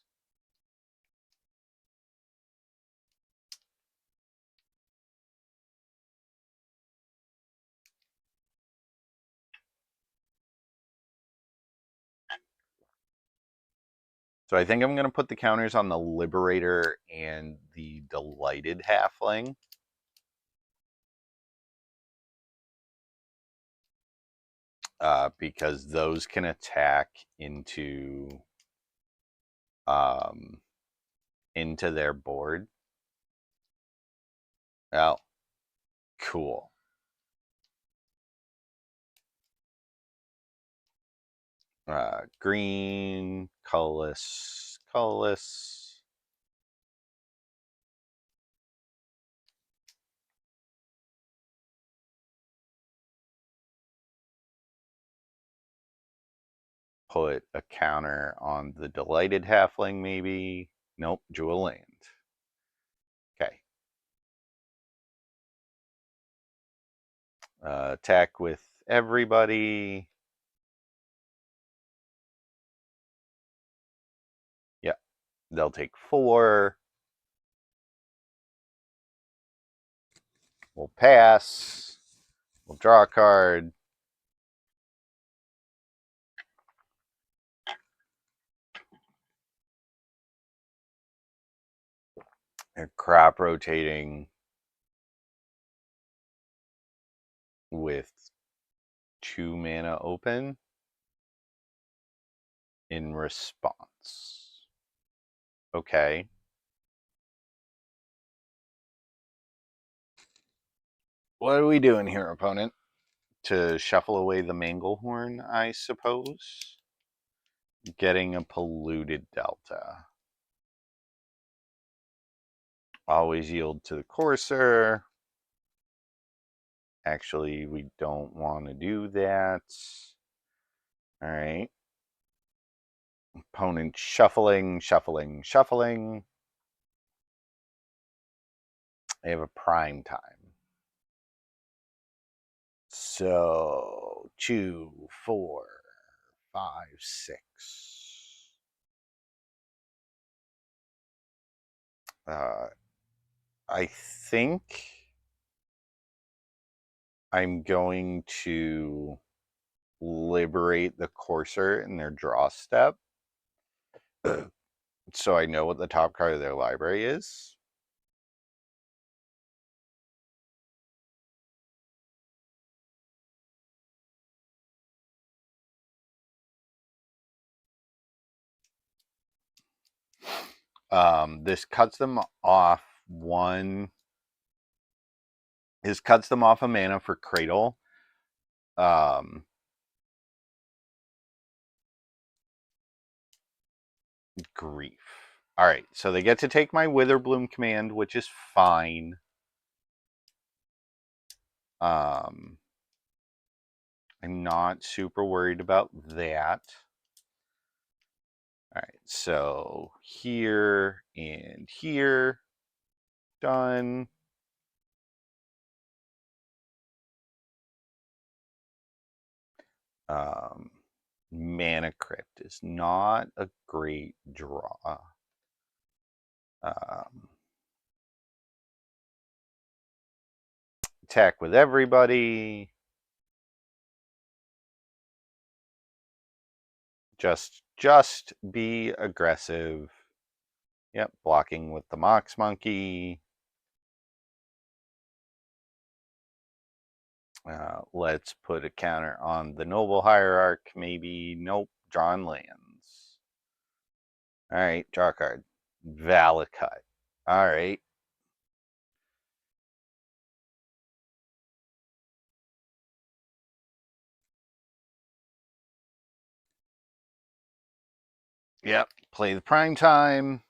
So I think I'm going to put the counters on the Liberator and the Delighted Halfling. Because those can attack into their board. Oh, cool. Green, colorless. Put a counter on the Delighted Halfling, maybe. Nope, Jewel Land. Okay. Attack with everybody. Yeah, they'll take 4. We'll pass. We'll draw a card. They're crop rotating with 2 mana open in response. Okay. What are we doing here, opponent? To shuffle away the Manglehorn, I suppose? Getting a polluted Delta. Always yield to the Courser. Actually, we don't want to do that. All right. Opponent shuffling. They have a prime time. So 2, 4, 5, 6. I think I'm going to liberate the Courser in their draw step. So I know what the top card of their library is. This cuts them off one. This cuts them off a mana for Cradle. Grief. All right, so they get to take my Witherbloom command, which is fine. I'm not super worried about that. All right, so here and here, done. Mana Crypt is not a great draw. Attack with everybody. Just be aggressive. Yep, blocking with the Mox Monkey. Let's put a counter on the Noble Hierarch. Maybe. Nope. Drawn lands. All right. Draw a card. Valakut. All right. Yep. Play the prime time.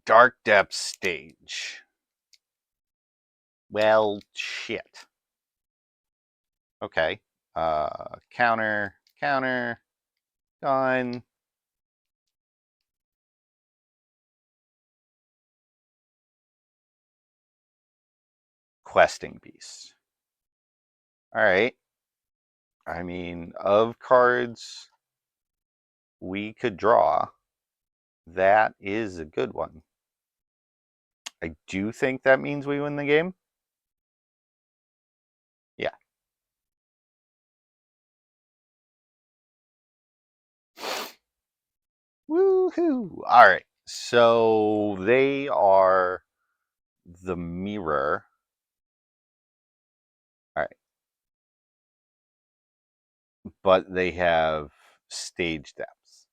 Dark Depths stage. Well, shit. Okay. Counter, counter, done. Questing Beast. All right. I mean, of cards we could draw, that is a good one. I do think that means we win the game. Yeah. Woohoo! All right. So they are the mirror. All right. But they have stage depths,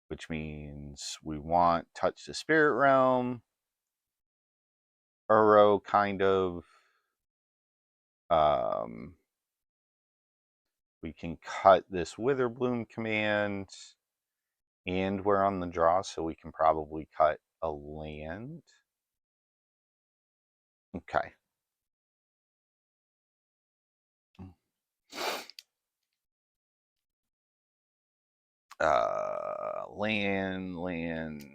which means we want Touch the Spirit Realm, Uro kind of. We can cut this Witherbloom command, and we're on the draw, so we can probably cut a land. Okay. Land,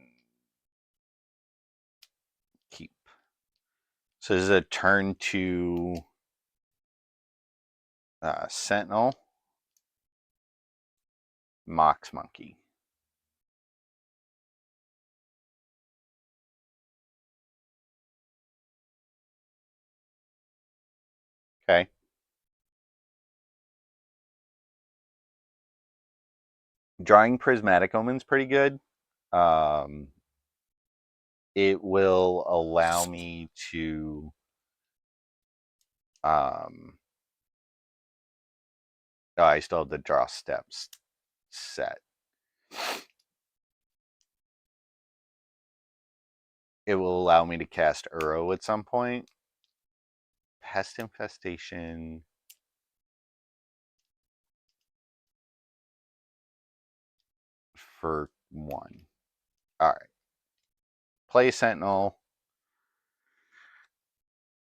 keep. So this is a turn to Sentinel, Mox Monkey. Okay. Drawing Prismatic Omen's pretty good. It will allow me to I still have the draw steps set. It will allow me to cast Uro at some point. Pest Infestation. For 1. All right. Play Sentinel.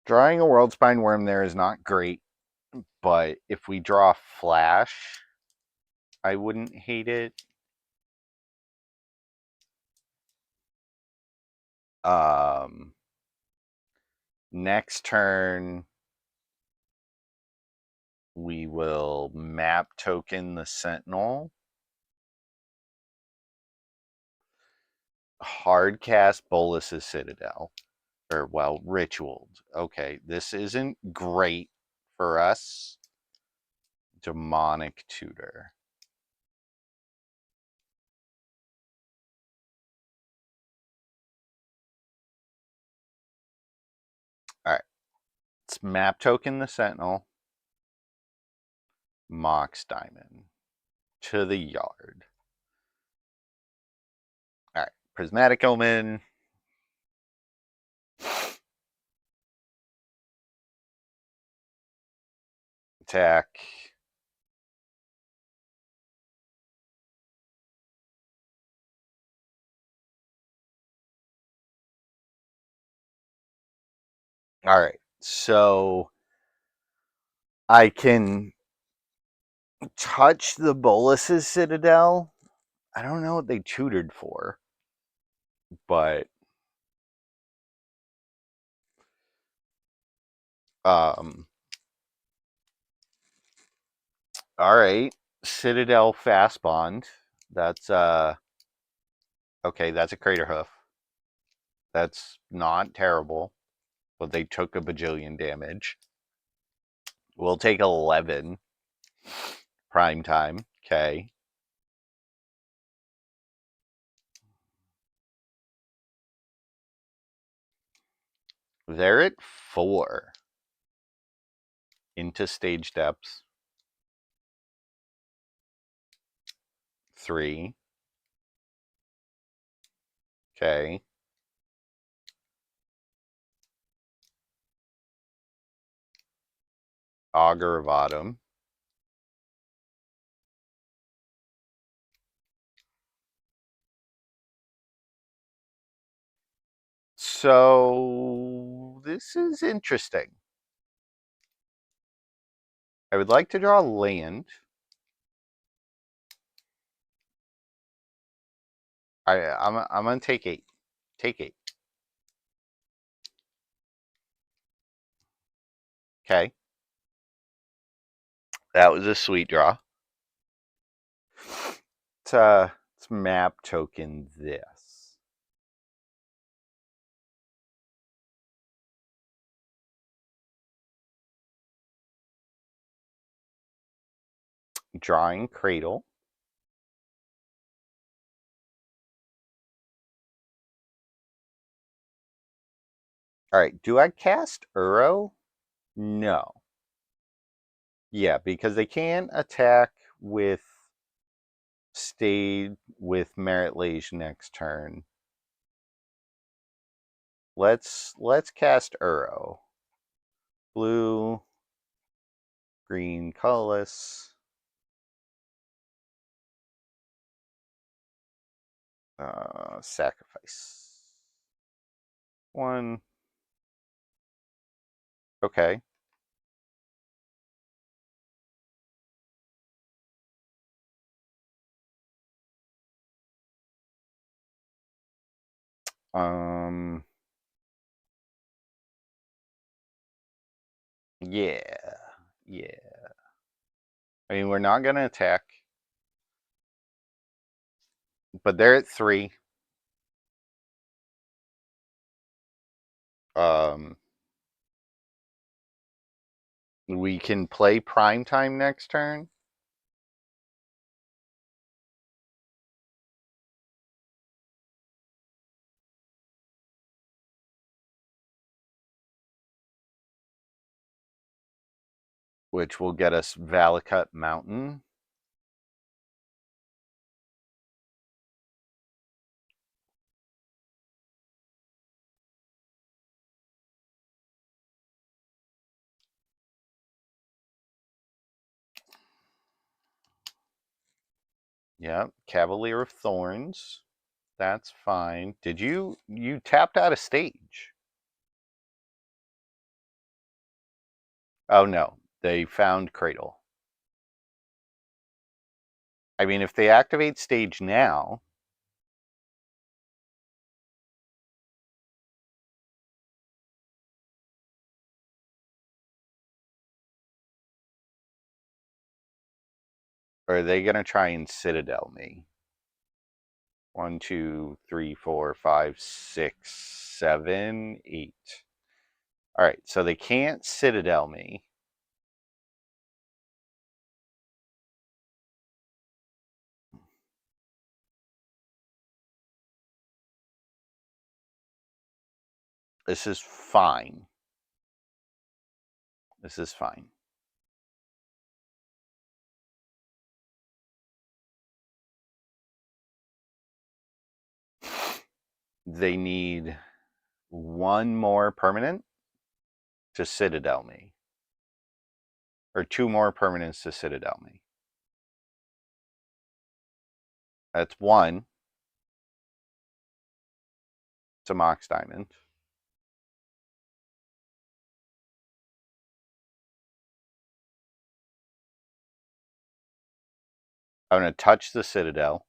Drawing a World Spine Worm there is not great, but if we draw Flash, I wouldn't hate it. Next turn, we will map token the Sentinel. Hardcast Bolus's Citadel. Or, well, Ritualed. Okay, this isn't great for us. Demonic Tutor. Alright. Let's map token the Sentinel. Mox Diamond. To the yard. Alright. Prismatic Omen. Attack. Alright. So I can touch the Bolus's Citadel. I don't know what they tutored for, but all right. Citadel Fast Bond. That's okay, that's a Crater Hoof. That's not terrible, but they took a bajillion damage. We'll take 11. Prime time. Okay. They're at 4. Into stage depths. 3. Okay. Augur of Autumn. So this is interesting. I would like to draw land. I'm gonna take 8. Take 8. Okay. That was a sweet draw. Let's map token this. Drawing Cradle. All right, do I cast Uro? No. Yeah, because they can attack with Merit Lage next turn. Let's cast Uro. Blue, green, colorless. Sacrifice. 1. Okay. Yeah. Yeah. I mean, we're not going to attack. But they're at 3. We can play prime time next turn. Which will get us Valakut Mountain. Yep, Cavalier of Thorns. That's fine. Did you tapped out of stage? Oh no, they found Cradle. I mean, if they activate stage now, or are they gonna try and Citadel me? 1, 2, 3, 4, 5, 6, 7, 8. All right, so they can't Citadel me. This is fine. This is fine. They need 1 more permanent to Citadel me. Or 2 more permanents to Citadel me. That's 1. It's a Mox Diamond. I'm going to touch the Citadel.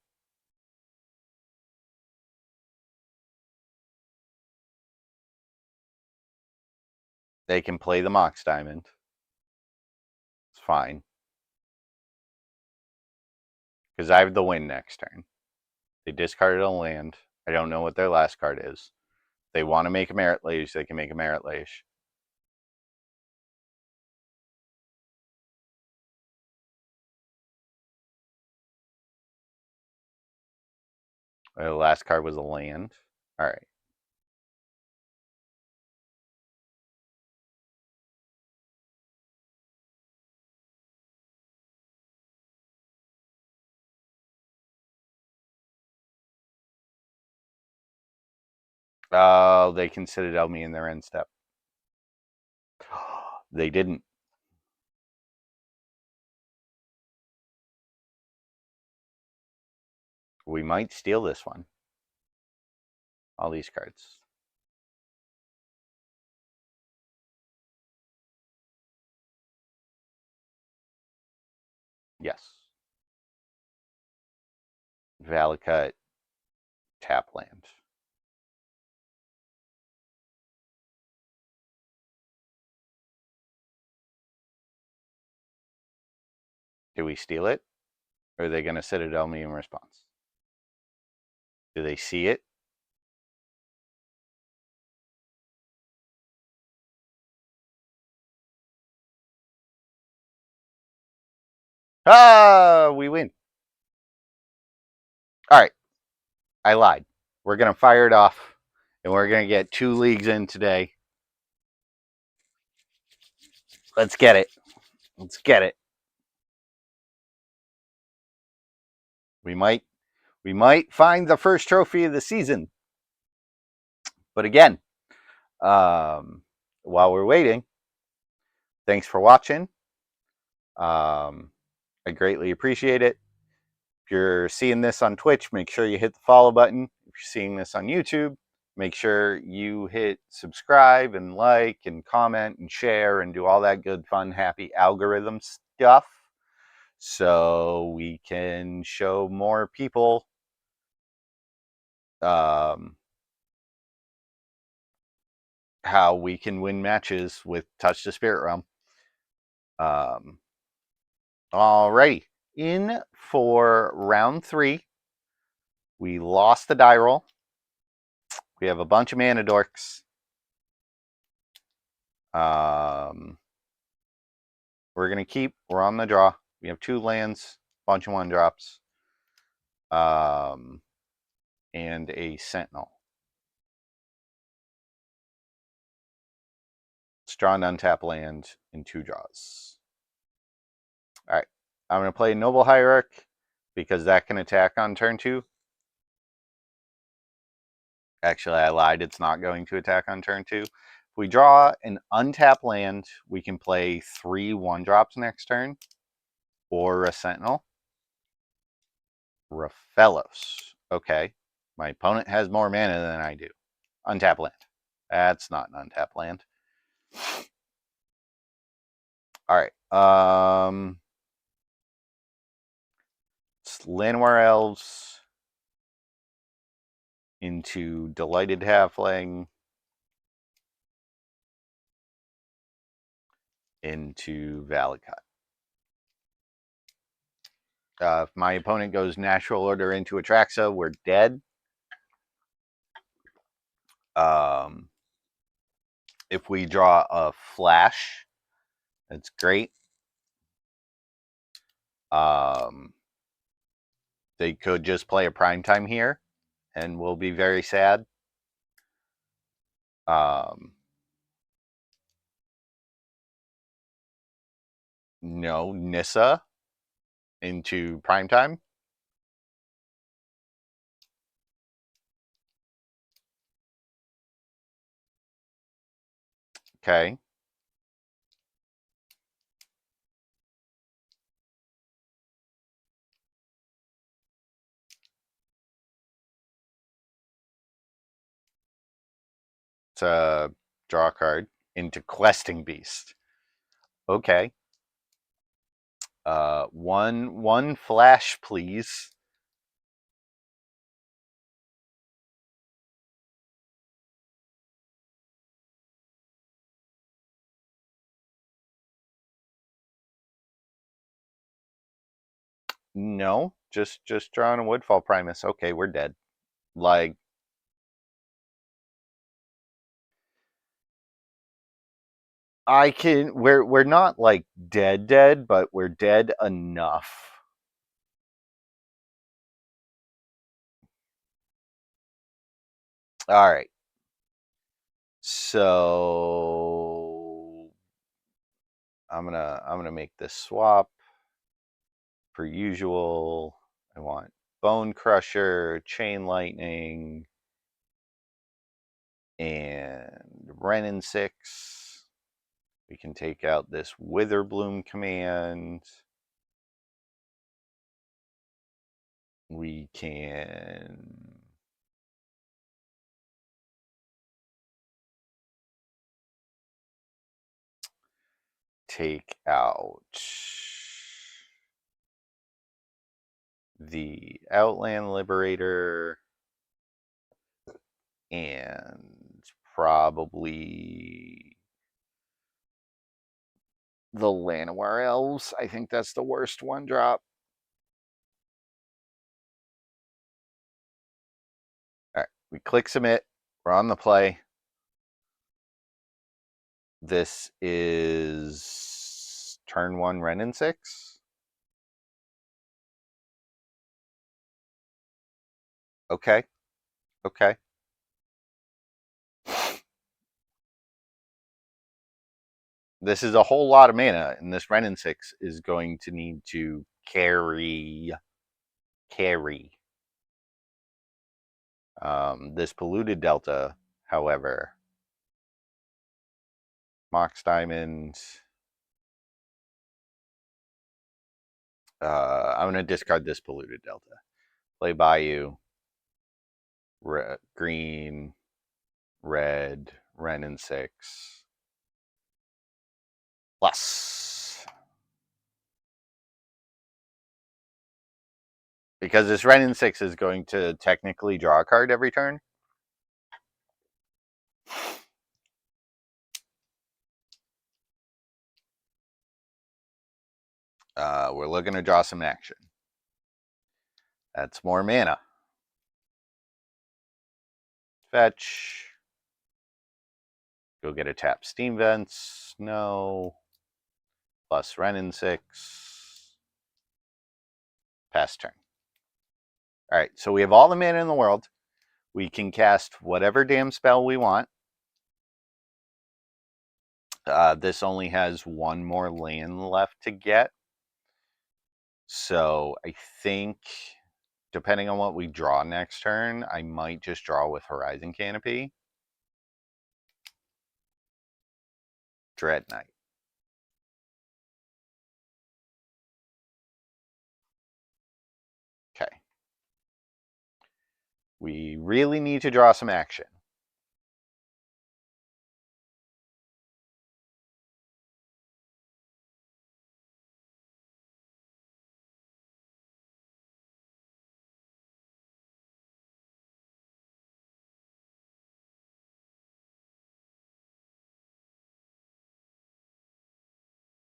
They can play the Mox Diamond. It's fine. Because I have the win next turn. They discarded a land. I don't know what their last card is. If they want to make a Merit Lage, they can make a Merit Lage. The last card was a land. All right. They can Citadel me in their end step. They didn't. We might steal this one. All these cards. Yes. Valakut, tap land. Do we steal it? Or are they going to Citadel me in response? Do they see it? Ah, we win. All right. I lied. We're going to fire it off, and we're going to get 2 leagues in today. Let's get it. Let's get it. We might find the first trophy of the season. But again, while we're waiting, thanks for watching. I greatly appreciate it. If you're seeing this on Twitch, make sure you hit the follow button. If you're seeing this on YouTube, make sure you hit subscribe and like and comment and share and do all that good, fun, happy algorithm stuff so we can show more people how we can win matches with Touch the Spirit Realm. Alrighty. In for round 3, we lost the die roll. We have a bunch of mana dorks. We're going to keep. We're on the draw. We have 2 lands, bunch of 1-drops, and a Sentinel. Strong untap land in 2 draws. All right. I'm going to play Noble Hierarch because that can attack on turn 2. Actually, I lied. It's not going to attack on turn 2. If we draw an untap land, we can play 3 1-drops next turn or a Sentinel. Raphelos. Okay. My opponent has more mana than I do. Untap land. That's not an untap land. All right. Llanowar Elves into Delighted Halfling into Valakut. If my opponent goes Natural Order into Atraxa, we're dead. If we draw a Flash, that's great. They could just play a Primetime here, and we'll be very sad. No, Nissa into Primetime. Okay. To draw a card into Questing Beast. Okay. One flash, please. No, just drawing a Woodfall Primus. Okay, we're dead. Like, I can. We're not like dead, but we're dead enough. All right. So I'm gonna make this swap per usual. I want Bone Crusher, Chain Lightning, and Renin 6. We can take out this Witherbloom command. We can take out the Outland Liberator and probably the Llanowar Elves. I think that's the worst one drop. All right, we click submit. We're on the play. This is turn 1 Renin 6. Okay. Okay. This is a whole lot of mana, and this Renin 6 is going to need to carry. This polluted delta, however, Mox Diamond. I'm going to discard this polluted delta. Play Bayou. Green, red, Renin 6. Plus. Because this Renin 6 is going to technically draw a card every turn. We're looking to draw some action. That's more mana. Fetch. Go get a tap Steam Vents. No. Plus Renin 6. Pass turn. All right, so we have all the mana in the world. We can cast whatever damn spell we want. This only has one more land left to get. So I think, depending on what we draw next turn, I might just draw with Horizon Canopy. Dread Knight. Okay. We really need to draw some action.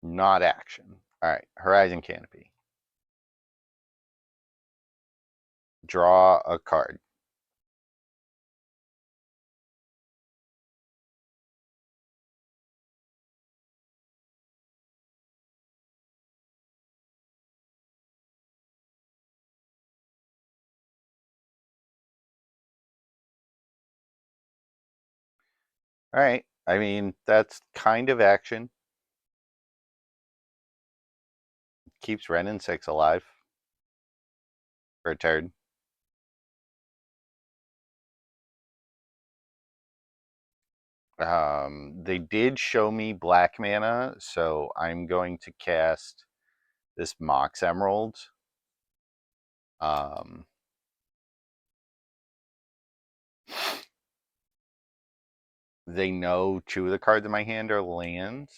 Not action. All right, Horizon Canopy. Draw a card. All right, I mean, that's kind of action. Keeps Renin 6 alive for a turn. They did show me black mana, so I'm going to cast this Mox Emerald. They know 2 of the cards in my hand are lands.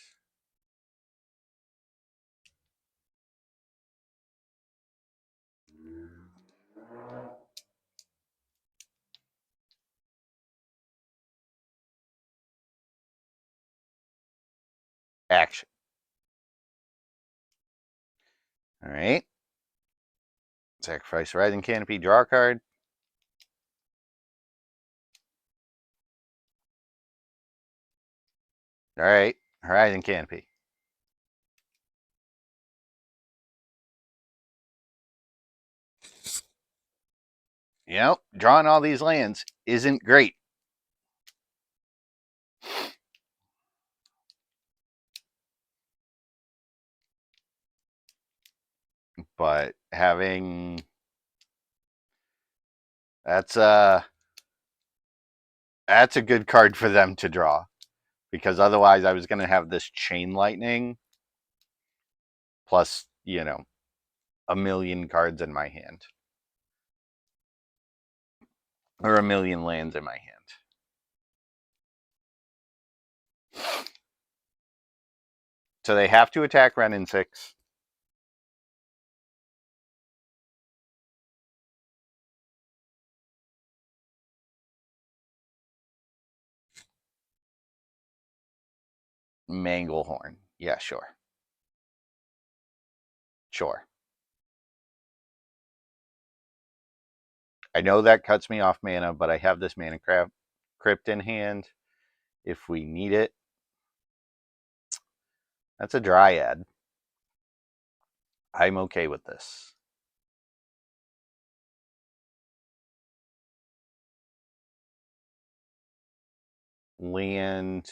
Action. All right. Sacrifice Rising Canopy, draw a card. All right. Horizon Canopy. You know, drawing all these lands isn't great. but having that's a good card for them to draw, because otherwise I was going to have this chain lightning plus, a million cards in my hand, or a million lands in my hand. So they have to attack Ren in 6. Manglehorn. Yeah, sure. Sure. I know that cuts me off mana, but I have this mana crypt in hand if we need it. That's a Dryad. I'm okay with this. Land,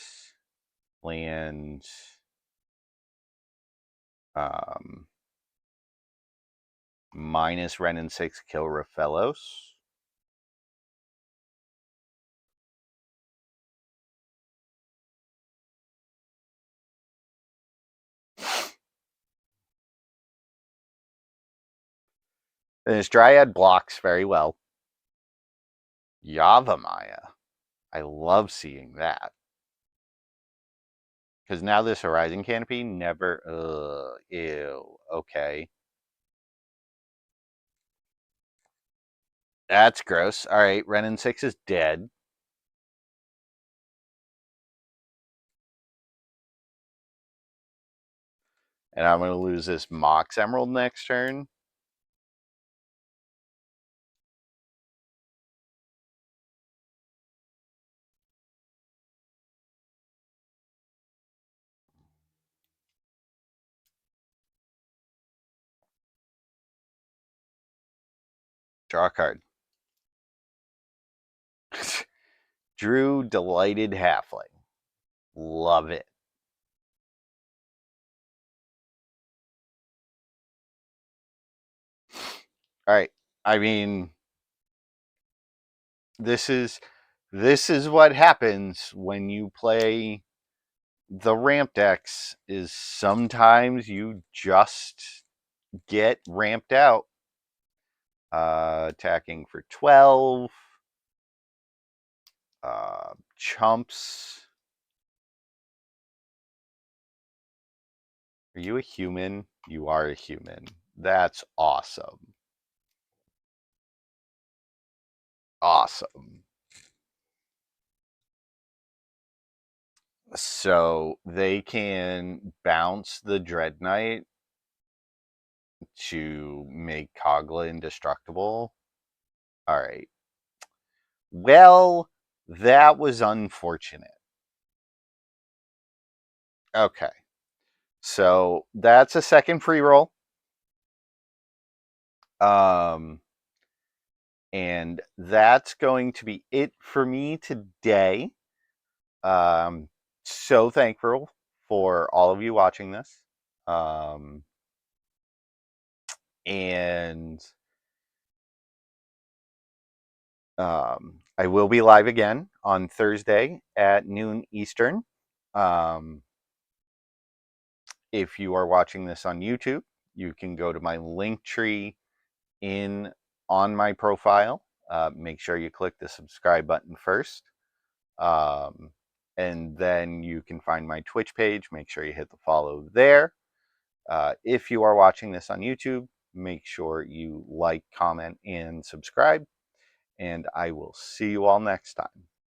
minus Ren and 6, kill Raphellos. And his Dryad blocks very well. Yavimaya. I love seeing that. Because now this Horizon Canopy never... ew. Okay. That's gross. Alright, Ren and 6 is dead. And I'm going to lose this Mox Emerald next turn. Draw a card. Drew Delighted Halfling. Love it. All right. I mean, this is what happens when you play the ramp decks, is sometimes you just get ramped out. Attacking for 12. Chumps. Are you a human? You are a human. That's awesome. Awesome. So they can bounce the Dread Knight to make Kogla indestructible. All right. Well, that was unfortunate. Okay. So that's a second free roll. And that's going to be it for me today. So thankful for all of you watching this. And I will be live again on Thursday at noon Eastern. If you are watching this on YouTube, you can go to my link tree on my profile. Make sure you click the subscribe button first. And then you can find my Twitch page. Make sure you hit the follow there. If you are watching this on YouTube, make sure you like, comment, and subscribe. And I will see you all next time.